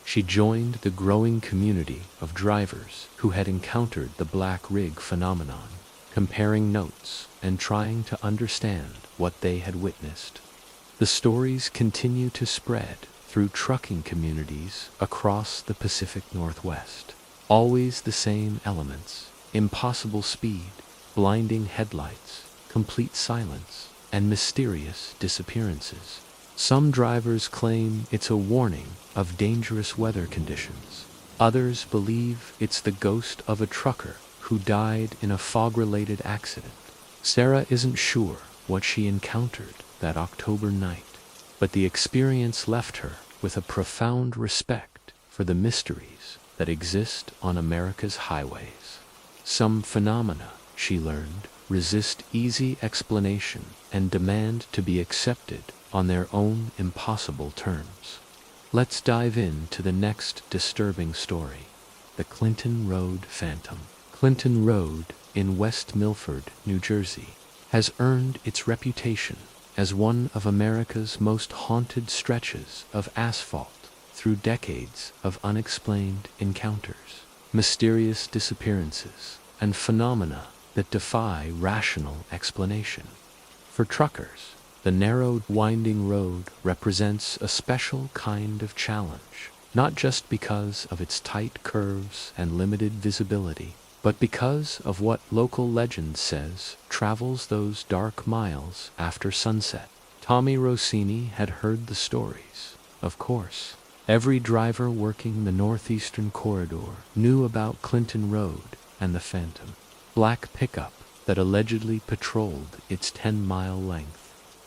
She joined the growing community of drivers who had encountered the black rig phenomenon, comparing notes and trying to understand what they had witnessed. The stories continue to spread through trucking communities across the Pacific Northwest. Always the same elements: impossible speed, blinding headlights, complete silence, and mysterious disappearances. Some drivers claim it's a warning of dangerous weather conditions. Others believe it's the ghost of a trucker who died in a fog-related accident. Sarah isn't sure what she encountered that October night, but the experience left her with a profound respect for the mysteries that exist on America's highways. Some phenomena, she learned, resist easy explanation and demand to be accepted on their own impossible terms. Let's dive into the next disturbing story: the Clinton Road Phantom. Clinton Road in West Milford, New Jersey, has earned its reputation as one of America's most haunted stretches of asphalt through decades of unexplained encounters, mysterious disappearances, and phenomena that defy rational explanation. For truckers, the narrow, winding road represents a special kind of challenge, not just because of its tight curves and limited visibility, but because of what local legend says travels those dark miles after sunset. Tommy Rossini had heard the stories, of course. Every driver working the northeastern corridor knew about Clinton Road and the Phantom, black pickup that allegedly patrolled its 10-mile length.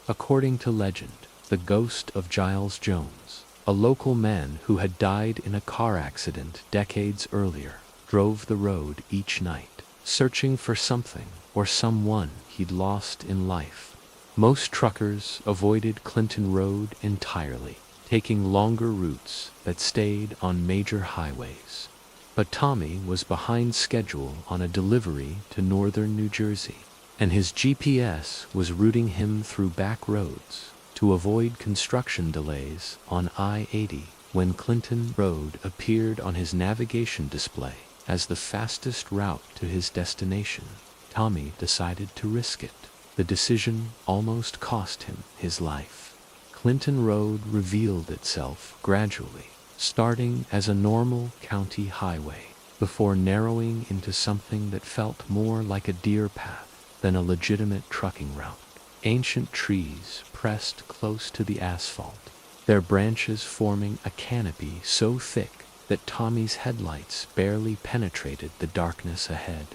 According to legend, the ghost of Giles Jones, a local man who had died in a car accident decades earlier, drove the road each night, searching for something or someone he'd lost in life. Most truckers avoided Clinton Road entirely, taking longer routes that stayed on major highways. But Tommy was behind schedule on a delivery to northern New Jersey, and his GPS was routing him through back roads to avoid construction delays on I-80 when Clinton Road appeared on his navigation display as the fastest route to his destination. Tommy decided to risk it. The decision almost cost him his life. Clinton Road revealed itself gradually, starting as a normal county highway, before narrowing into something that felt more like a deer path than a legitimate trucking route. Ancient trees pressed close to the asphalt, their branches forming a canopy so thick that Tommy's headlights barely penetrated the darkness ahead.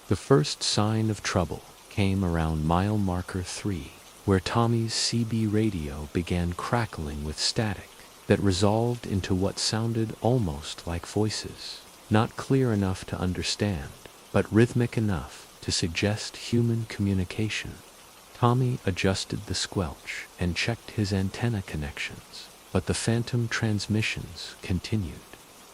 The first sign of trouble came around mile marker 3, where Tommy's CB radio began crackling with static that resolved into what sounded almost like voices, not clear enough to understand, but rhythmic enough to suggest human communication. Tommy adjusted the squelch and checked his antenna connections, but the phantom transmissions continued.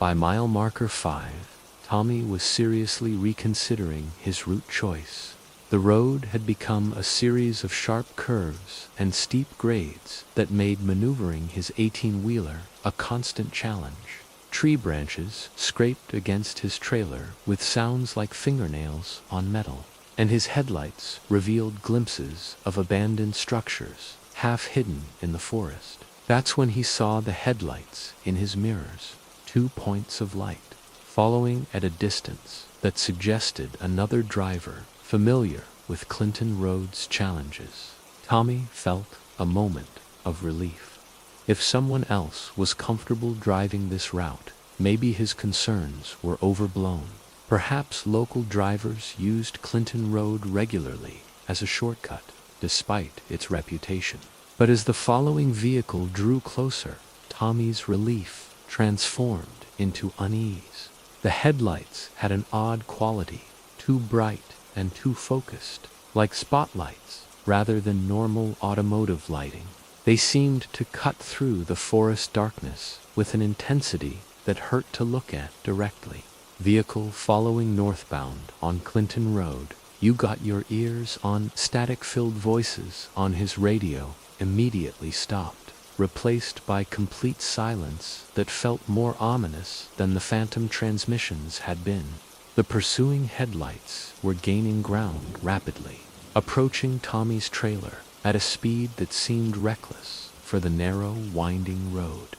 By mile marker 5, Tommy was seriously reconsidering his route choice. The road had become a series of sharp curves and steep grades that made maneuvering his 18-wheeler a constant challenge. Tree branches scraped against his trailer with sounds like fingernails on metal, and his headlights revealed glimpses of abandoned structures half hidden in the forest. That's when he saw the headlights in his mirrors, 2 points of light, following at a distance that suggested another driver familiar with Clinton Road's challenges. Tommy felt a moment of relief. If someone else was comfortable driving this route, maybe his concerns were overblown. Perhaps local drivers used Clinton Road regularly as a shortcut, despite its reputation. But as the following vehicle drew closer, Tommy's relief transformed into unease. The headlights had an odd quality, too bright and too focused, like spotlights rather than normal automotive lighting. They seemed to cut through the forest darkness with an intensity that hurt to look at directly. Vehicle following northbound on Clinton Road, you got your ears on static-filled voices on his radio, immediately stopped, replaced by complete silence that felt more ominous than the phantom transmissions had been. The pursuing headlights were gaining ground rapidly, approaching Tommy's trailer at a speed that seemed reckless for the narrow, winding road.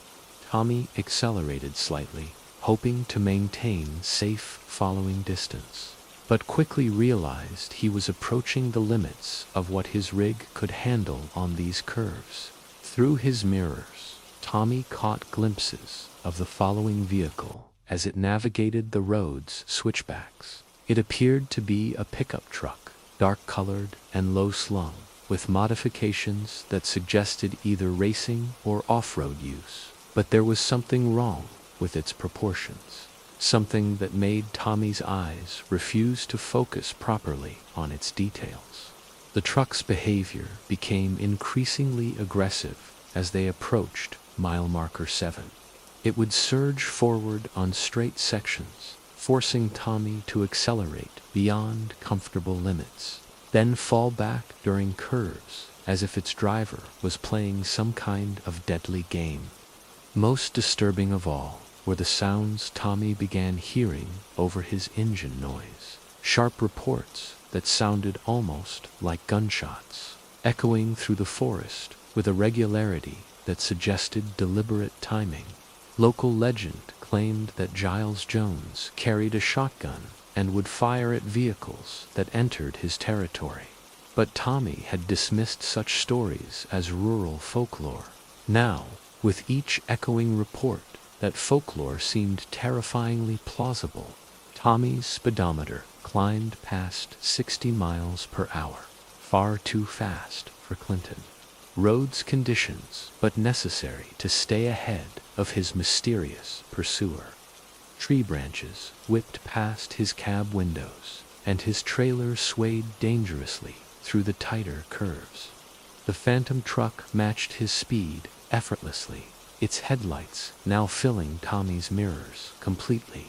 Tommy accelerated slightly, hoping to maintain safe following distance, but quickly realized he was approaching the limits of what his rig could handle on these curves. Through his mirrors, Tommy caught glimpses of the following vehicle as it navigated the road's switchbacks. It appeared to be a pickup truck, dark-colored and low-slung, with modifications that suggested either racing or off-road use. But there was something wrong with its proportions, something that made Tommy's eyes refuse to focus properly on its details. The truck's behavior became increasingly aggressive as they approached mile marker 7. It would surge forward on straight sections, forcing Tommy to accelerate beyond comfortable limits, then fall back during curves as if its driver was playing some kind of deadly game. Most disturbing of all were the sounds Tommy began hearing over his engine noise, sharp reports that sounded almost like gunshots, echoing through the forest with a regularity that suggested deliberate timing. Local legend claimed that Giles Jones carried a shotgun and would fire at vehicles that entered his territory. But Tommy had dismissed such stories as rural folklore. Now, with each echoing report, that folklore seemed terrifyingly plausible. Tommy's speedometer climbed past 60 miles per hour, far too fast for Clinton. Roads conditions, but necessary to stay ahead of his mysterious pursuer. Tree branches whipped past his cab windows, and his trailer swayed dangerously through the tighter curves. The phantom truck matched his speed effortlessly, its headlights now filling Tommy's mirrors completely.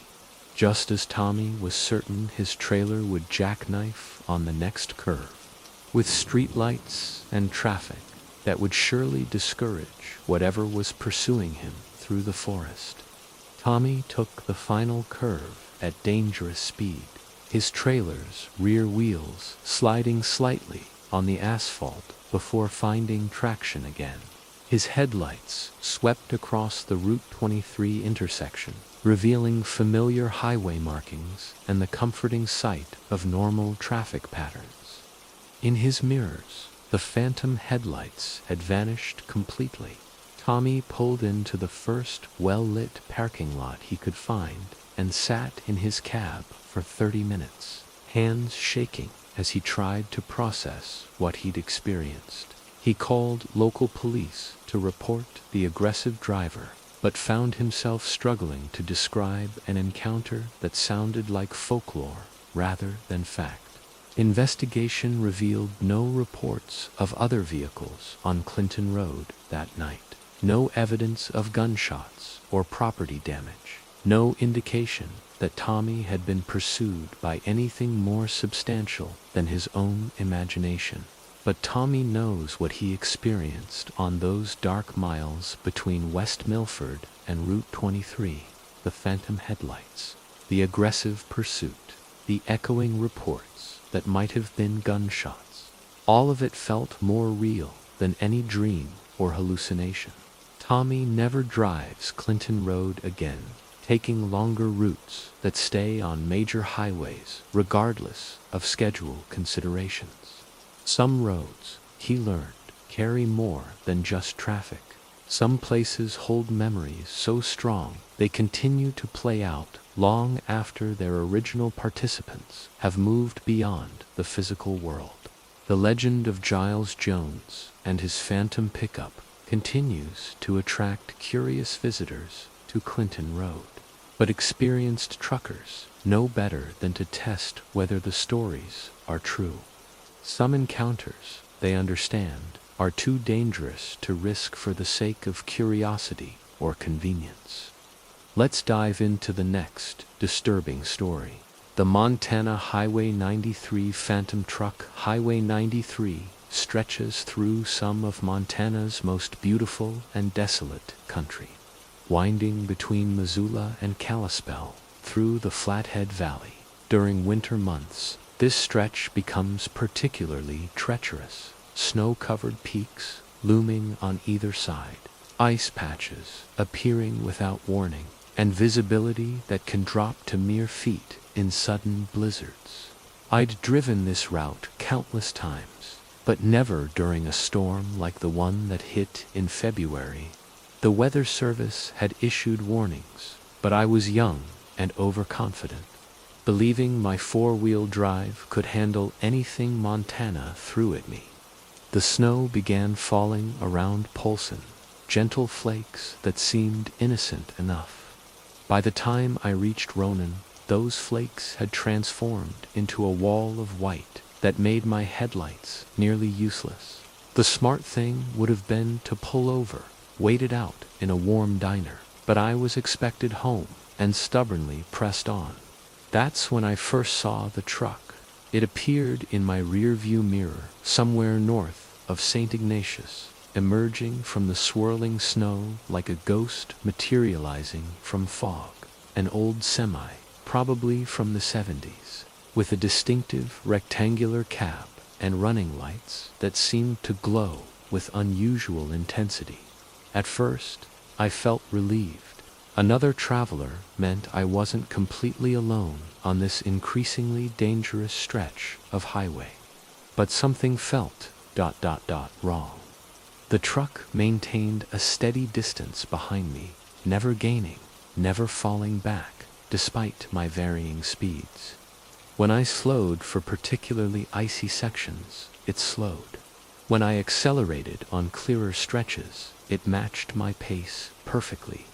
Just as Tommy was certain his trailer would jackknife on the next curve, with streetlights and traffic that would surely discourage whatever was pursuing him through the forest. Tommy took the final curve at dangerous speed, his trailer's rear wheels sliding slightly on the asphalt before finding traction again. His headlights swept across the Route 23 intersection, revealing familiar highway markings and the comforting sight of normal traffic patterns. In his mirrors, the phantom headlights had vanished completely. Tommy pulled into the first well-lit parking lot he could find and sat in his cab for 30 minutes, hands shaking as he tried to process what he'd experienced. He called local police to report the aggressive driver, but found himself struggling to describe an encounter that sounded like folklore rather than fact. Investigation revealed no reports of other vehicles on Clinton Road that night. No evidence of gunshots or property damage. No indication that Tommy had been pursued by anything more substantial than his own imagination. But Tommy knows what he experienced on those dark miles between West Milford and Route 23. The phantom headlights, the aggressive pursuit, the echoing reports that might have been gunshots. All of it felt more real than any dream or hallucination. Tommy never drives Clinton Road again, taking longer routes that stay on major highways regardless of schedule considerations. Some roads, he learned, carry more than just traffic. Some places hold memories so strong they continue to play out long after their original participants have moved beyond the physical world. The legend of Giles Jones and his phantom pickup continues to attract curious visitors to Clinton Road. But experienced truckers know better than to test whether the stories are true. Some encounters, they understand, are too dangerous to risk for the sake of curiosity or convenience. Let's dive into the next disturbing story. The Montana Highway 93 Phantom Truck. Highway 93 stretches through some of Montana's most beautiful and desolate country. Winding between Missoula and Kalispell through the Flathead Valley. During winter months, this stretch becomes particularly treacherous. Snow-covered peaks looming on either side, ice patches appearing without warning, and visibility that can drop to mere feet in sudden blizzards. I'd driven this route countless times, but never during a storm like the one that hit in February. The Weather Service had issued warnings, but I was young and overconfident, believing my four-wheel drive could handle anything Montana threw at me. The snow began falling around Polson, gentle flakes that seemed innocent enough. By the time I reached Ronan, those flakes had transformed into a wall of white that made my headlights nearly useless. The smart thing would have been to pull over, wait it out in a warm diner, but I was expected home and stubbornly pressed on. That's when I first saw the truck. It appeared in my rear-view mirror somewhere north of St. Ignatius, emerging from the swirling snow like a ghost materializing from fog. An old semi, probably from the 70s, with a distinctive rectangular cab and running lights that seemed to glow with unusual intensity. At first, I felt relieved. Another traveler meant I wasn't completely alone on this increasingly dangerous stretch of highway. But something felt ... wrong. The truck maintained a steady distance behind me, never gaining, never falling back, despite my varying speeds. When I slowed for particularly icy sections, it slowed. When I accelerated on clearer stretches, it matched my pace perfectly.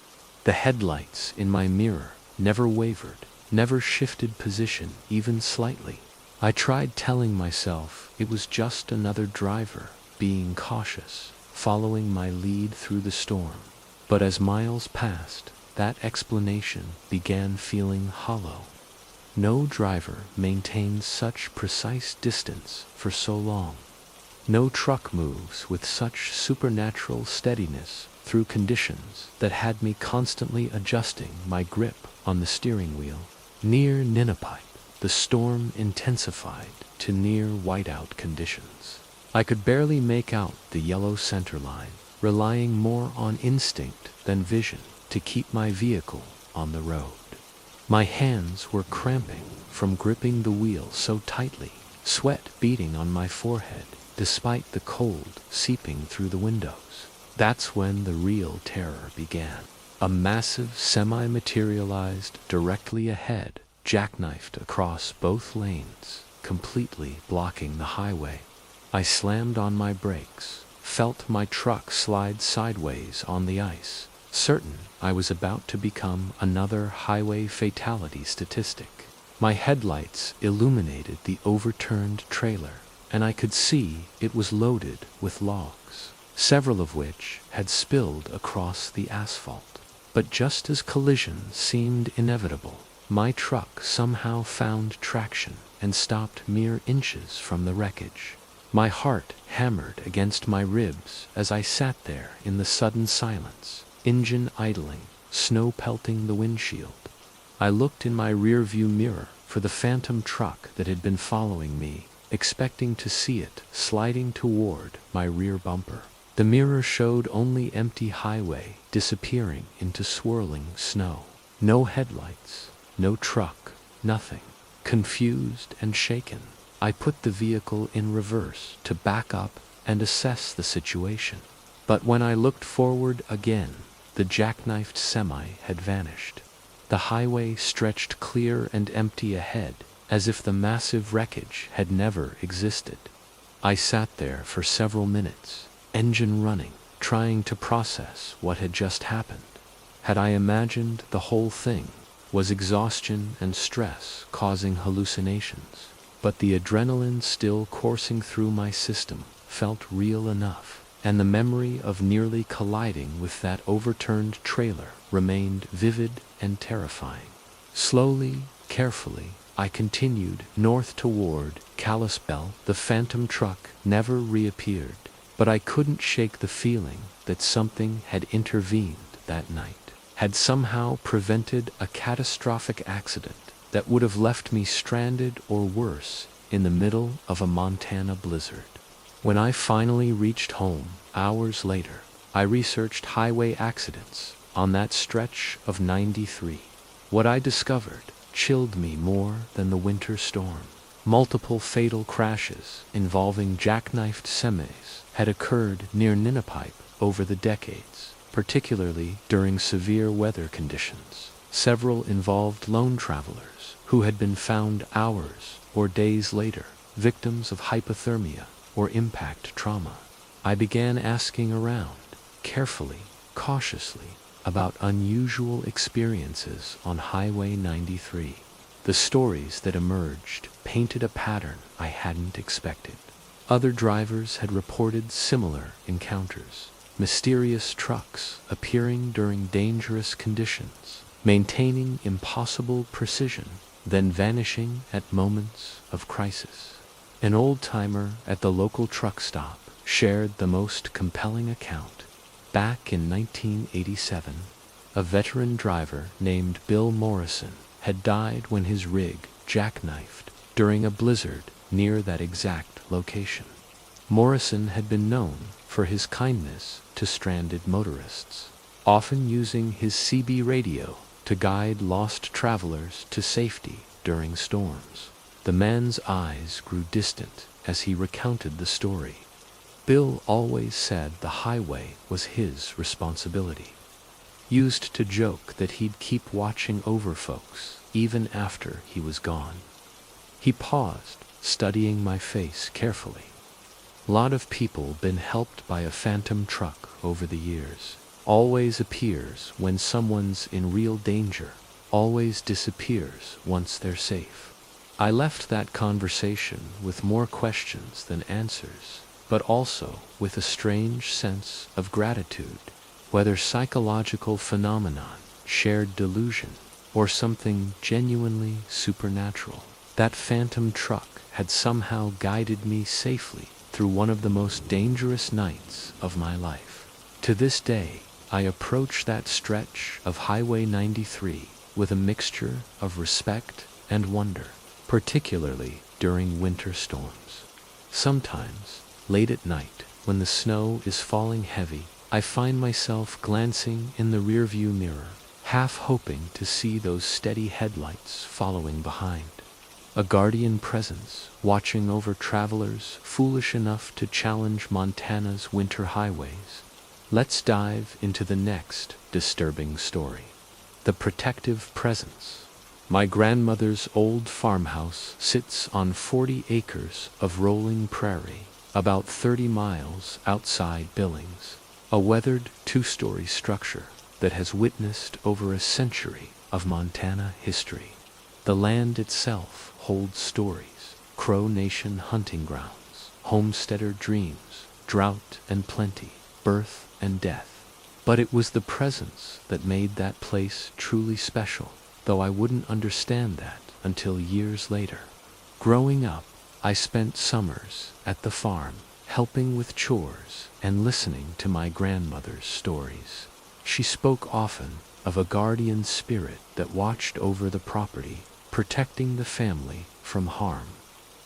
The headlights in my mirror never wavered, never shifted position even slightly. I tried telling myself it was just another driver being cautious, following my lead through the storm. But as miles passed, that explanation began feeling hollow. No driver maintains such precise distance for so long. No truck moves with such supernatural steadiness through conditions that had me constantly adjusting my grip on the steering wheel. Near Ninipite, the storm intensified to near whiteout conditions. I could barely make out the yellow center line, relying more on instinct than vision to keep my vehicle on the road. My hands were cramping from gripping the wheel so tightly, sweat beading on my forehead despite the cold seeping through the windows. That's when the real terror began. A massive semi materialized directly ahead, jackknifed across both lanes, completely blocking the highway. I slammed on my brakes, felt my truck slide sideways on the ice, certain I was about to become another highway fatality statistic. My headlights illuminated the overturned trailer, and I could see it was loaded with logs, several of which had spilled across the asphalt. But just as collision seemed inevitable, my truck somehow found traction and stopped mere inches from the wreckage. My heart hammered against my ribs as I sat there in the sudden silence, engine idling, snow pelting the windshield. I looked in my rearview mirror for the phantom truck that had been following me, expecting to see it sliding toward my rear bumper. The mirror showed only empty highway disappearing into swirling snow. No headlights, no truck, nothing. Confused and shaken, I put the vehicle in reverse to back up and assess the situation. But when I looked forward again, the jackknifed semi had vanished. The highway stretched clear and empty ahead, as if the massive wreckage had never existed. I sat there for several minutes, engine running, trying to process what had just happened. Had I imagined the whole thing? Was exhaustion and stress causing hallucinations? But the adrenaline still coursing through my system felt real enough, and the memory of nearly colliding with that overturned trailer remained vivid and terrifying. Slowly, carefully, I continued north toward Kalispell. The phantom truck never reappeared, but I couldn't shake the feeling that something had intervened that night, had somehow prevented a catastrophic accident that would have left me stranded or worse in the middle of a Montana blizzard. When I finally reached home, hours later, I researched highway accidents on that stretch of 93. What I discovered chilled me more than the winter storm. Multiple fatal crashes involving jackknifed semis had occurred near Ninapipe over the decades, particularly during severe weather conditions. Several involved lone travelers who had been found hours or days later, victims of hypothermia or impact trauma. I began asking around, carefully, cautiously, about unusual experiences on Highway 93. The stories that emerged painted a pattern I hadn't expected. Other drivers had reported similar encounters, mysterious trucks appearing during dangerous conditions, maintaining impossible precision, then vanishing at moments of crisis. An old-timer at the local truck stop shared the most compelling account. Back in 1987, a veteran driver named Bill Morrison had died when his rig jackknifed during a blizzard near that exact location. Morrison had been known for his kindness to stranded motorists, often using his CB radio to guide lost travelers to safety during storms. The man's eyes grew distant as he recounted the story. Bill always said the highway was his responsibility. Used to joke that he'd keep watching over folks even after he was gone. He paused, studying my face carefully. Lot of people been helped by a phantom truck over the years. Always appears when someone's in real danger, always disappears once they're safe. I left that conversation with more questions than answers, but also with a strange sense of gratitude, whether psychological phenomenon, shared delusion, or something genuinely supernatural. That phantom truck had somehow guided me safely through one of the most dangerous nights of my life. To this day, I approach that stretch of Highway 93 with a mixture of respect and wonder, particularly during winter storms. Sometimes, late at night, when the snow is falling heavy, I find myself glancing in the rearview mirror, half hoping to see those steady headlights following behind. A guardian presence watching over travelers foolish enough to challenge Montana's winter highways. Let's dive into the next disturbing story. The protective presence. My grandmother's old farmhouse sits on 40 acres of rolling prairie, about 30 miles outside Billings, a weathered two-story structure that has witnessed over a century of Montana history. The land itself holds stories: Crow Nation hunting grounds, homesteader dreams, drought and plenty, birth and death. But it was the presence that made that place truly special, though I wouldn't understand that until years later. Growing up, I spent summers at the farm, helping with chores and listening to my grandmother's stories. She spoke often of a guardian spirit that watched over the property, protecting the family from harm.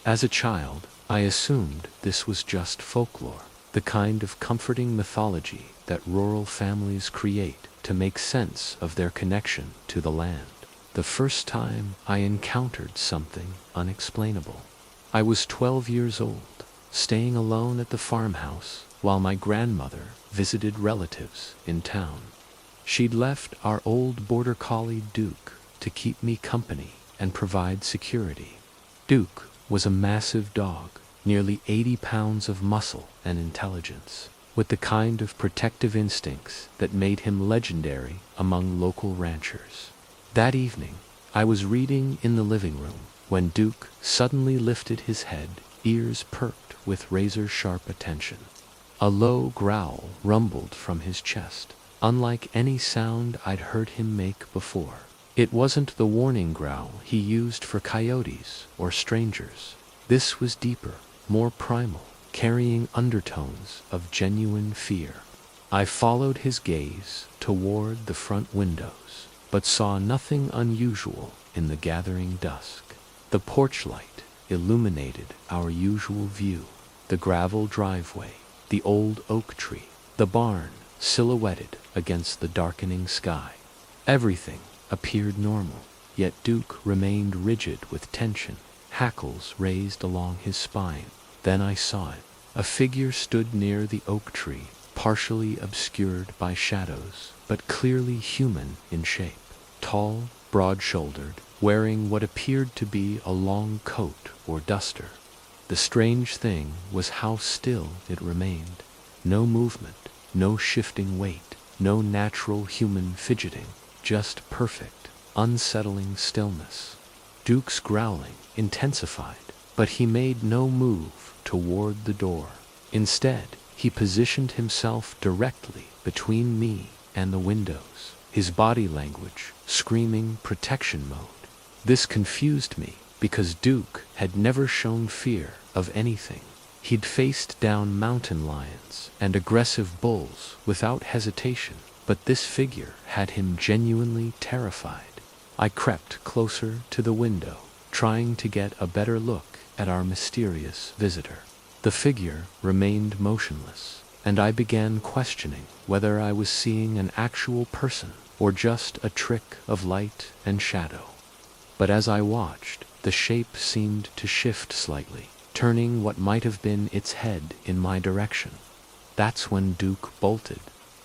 As a child, I assumed this was just folklore, the kind of comforting mythology that rural families create to make sense of their connection to the land. The first time I encountered something unexplainable, I was 12 years old, staying alone at the farmhouse while my grandmother visited relatives in town. She'd left our old border collie Duke to keep me company and provide security. Duke was a massive dog, nearly 80 pounds of muscle and intelligence, with the kind of protective instincts that made him legendary among local ranchers. That evening, I was reading in the living room when Duke suddenly lifted his head, ears perked with razor-sharp attention. A low growl rumbled from his chest, unlike any sound I'd heard him make before. It wasn't the warning growl he used for coyotes or strangers. This was deeper, more primal, carrying undertones of genuine fear. I followed his gaze toward the front windows, but saw nothing unusual in the gathering dusk. The porch light illuminated our usual view: the gravel driveway, the old oak tree, the barn silhouetted against the darkening sky. Everything appeared normal, yet Duke remained rigid with tension, hackles raised along his spine. Then I saw it. A figure stood near the oak tree, partially obscured by shadows, but clearly human in shape. Tall, broad-shouldered, wearing what appeared to be a long coat or duster. The strange thing was how still it remained. No movement, no shifting weight, no natural human fidgeting, just perfect, unsettling stillness. Duke's growling intensified, but he made no move toward the door. Instead, he positioned himself directly between me and the windows, his body language screaming protection mode. This confused me because Duke had never shown fear of anything. He'd faced down mountain lions and aggressive bulls without hesitation, but this figure had him genuinely terrified. I crept closer to the window, trying to get a better look at our mysterious visitor. The figure remained motionless, and I began questioning whether I was seeing an actual person or just a trick of light and shadow. But as I watched, the shape seemed to shift slightly, turning what might have been its head in my direction. That's when Duke bolted.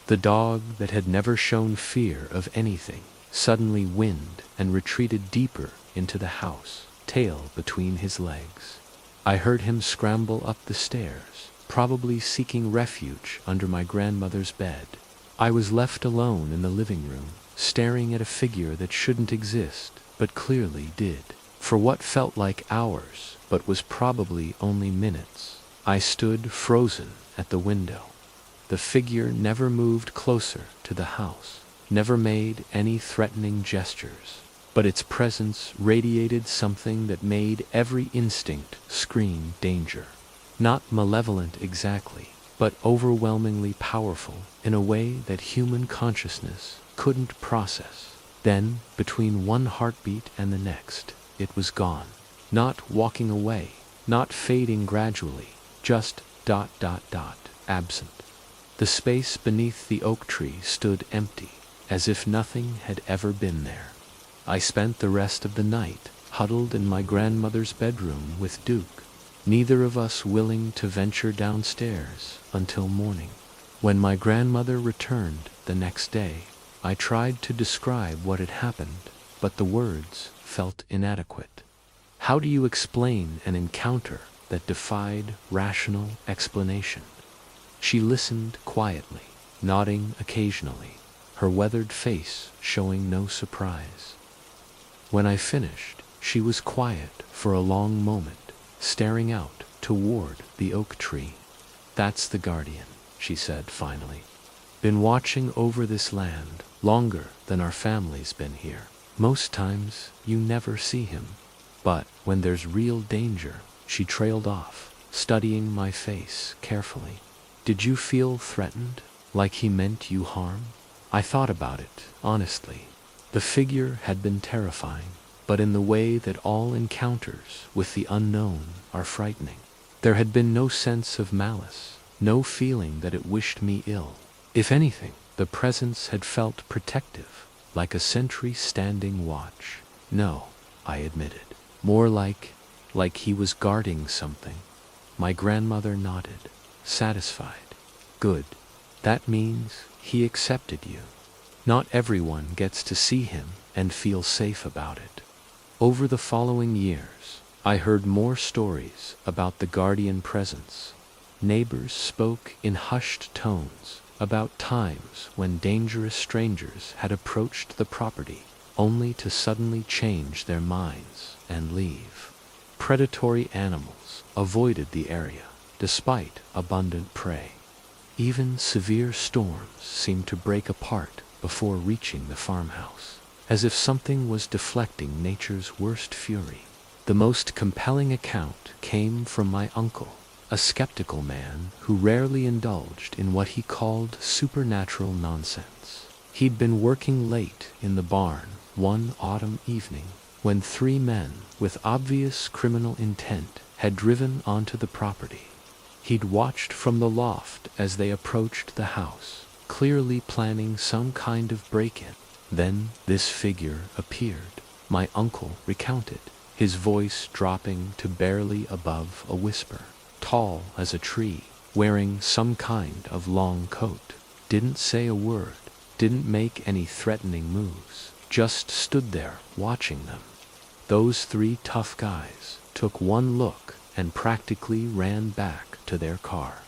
The dog that had never shown fear of anything suddenly whined and retreated deeper into the house, tail between his legs. I heard him scramble up the stairs, probably seeking refuge under my grandmother's bed. I was left alone in the living room, staring at a figure that shouldn't exist, but clearly did. For what felt like hours, but was probably only minutes, I stood frozen at the window. The figure never moved closer to the house, never made any threatening gestures, but its presence radiated something that made every instinct scream danger. Not malevolent exactly, but overwhelmingly powerful in a way that human consciousness couldn't process. Then, between one heartbeat and the next, it was gone. Not walking away, not fading gradually, just ... absent. The space beneath the oak tree stood empty, as if nothing had ever been there. I spent the rest of the night huddled in my grandmother's bedroom with Duke, neither of us willing to venture downstairs until morning. When my grandmother returned the next day, I tried to describe what had happened, but the words felt inadequate. How do you explain an encounter that defied rational explanation? She listened quietly, nodding occasionally, her weathered face showing no surprise. When I finished, she was quiet for a long moment, staring out toward the oak tree. "That's the guardian," she said finally. "Been watching over this land longer than our family's been here. Most times you never see him, but when there's real danger," she trailed off, studying my face carefully. "Did you feel threatened, like he meant you harm?" I thought about it, honestly. The figure had been terrifying, but in the way that all encounters with the unknown are frightening. There had been no sense of malice, no feeling that it wished me ill. If anything, the presence had felt protective, like a sentry standing watch. "No," I admitted. "More like he was guarding something." My grandmother nodded, satisfied. "Good. That means he accepted you. Not everyone gets to see him and feel safe about it." Over the following years, I heard more stories about the guardian presence. Neighbors spoke in hushed tones about times when dangerous strangers had approached the property, only to suddenly change their minds and leave. Predatory animals avoided the area, despite abundant prey. Even severe storms seemed to break apart before reaching the farmhouse, as if something was deflecting nature's worst fury. The most compelling account came from my uncle, a skeptical man who rarely indulged in what he called supernatural nonsense. He'd been working late in the barn one autumn evening when 3 men with obvious criminal intent had driven onto the property. He'd watched from the loft as they approached the house, clearly planning some kind of break-in. Then this figure appeared, my uncle recounted, his voice dropping to barely above a whisper. Tall as a tree, wearing some kind of long coat. Didn't say a word, didn't make any threatening moves, just stood there watching them. Those 3 tough guys took one look and practically ran back to their car.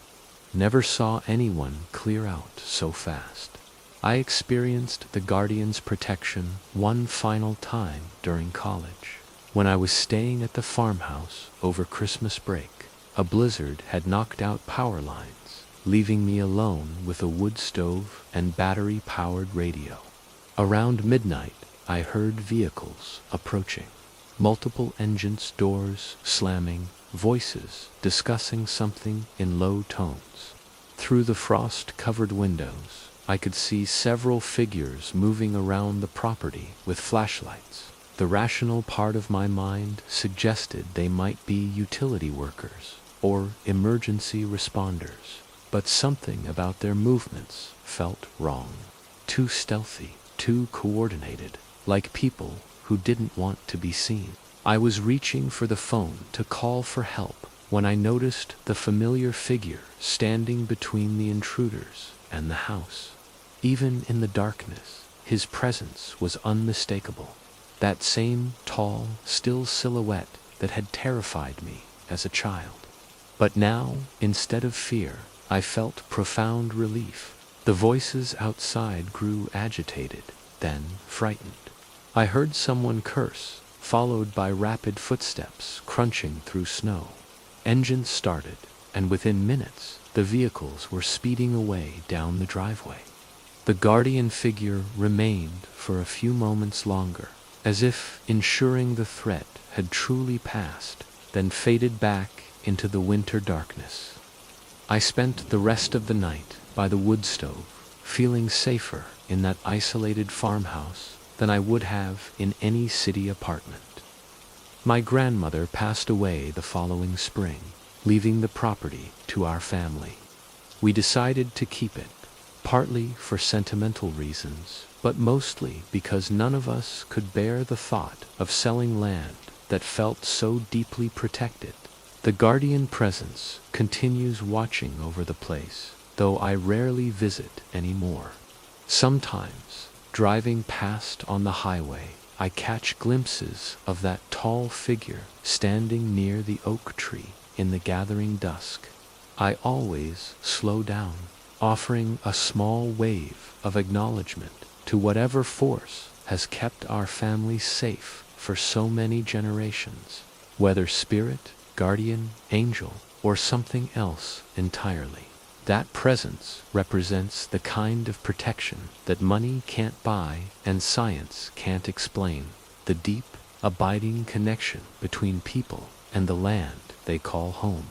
Never saw anyone clear out so fast. I experienced the guardian's protection one final time during college, when I was staying at the farmhouse over Christmas break. A blizzard had knocked out power lines, leaving me alone with a wood stove and battery-powered radio. Around midnight, I heard vehicles approaching, multiple engines' doors slamming, voices discussing something in low tones. Through the frost-covered windows, I could see several figures moving around the property with flashlights. The rational part of my mind suggested they might be utility workers or emergency responders, but something about their movements felt wrong. Too stealthy, too coordinated, like people who didn't want to be seen. I was reaching for the phone to call for help when I noticed the familiar figure standing between the intruders and the house. Even in the darkness, his presence was unmistakable. That same tall, still silhouette that had terrified me as a child. But now, instead of fear, I felt profound relief. The voices outside grew agitated, then frightened. I heard someone curse, followed by rapid footsteps crunching through snow. Engines started, and within minutes, the vehicles were speeding away down the driveway. The guardian figure remained for a few moments longer, as if ensuring the threat had truly passed, then faded back into the winter darkness. I spent the rest of the night by the wood stove, feeling safer in that isolated farmhouse than I would have in any city apartment. My grandmother passed away the following spring, leaving the property to our family. We decided to keep it, partly for sentimental reasons, but mostly because none of us could bear the thought of selling land that felt so deeply protected. The guardian presence continues watching over the place, though I rarely visit anymore. Sometimes, driving past on the highway, I catch glimpses of that tall figure standing near the oak tree in the gathering dusk. I always slow down, offering a small wave of acknowledgement to whatever force has kept our family safe for so many generations, whether spirit, guardian, angel, or something else entirely. That presence represents the kind of protection that money can't buy and science can't explain, the deep, abiding connection between people and the land they call home.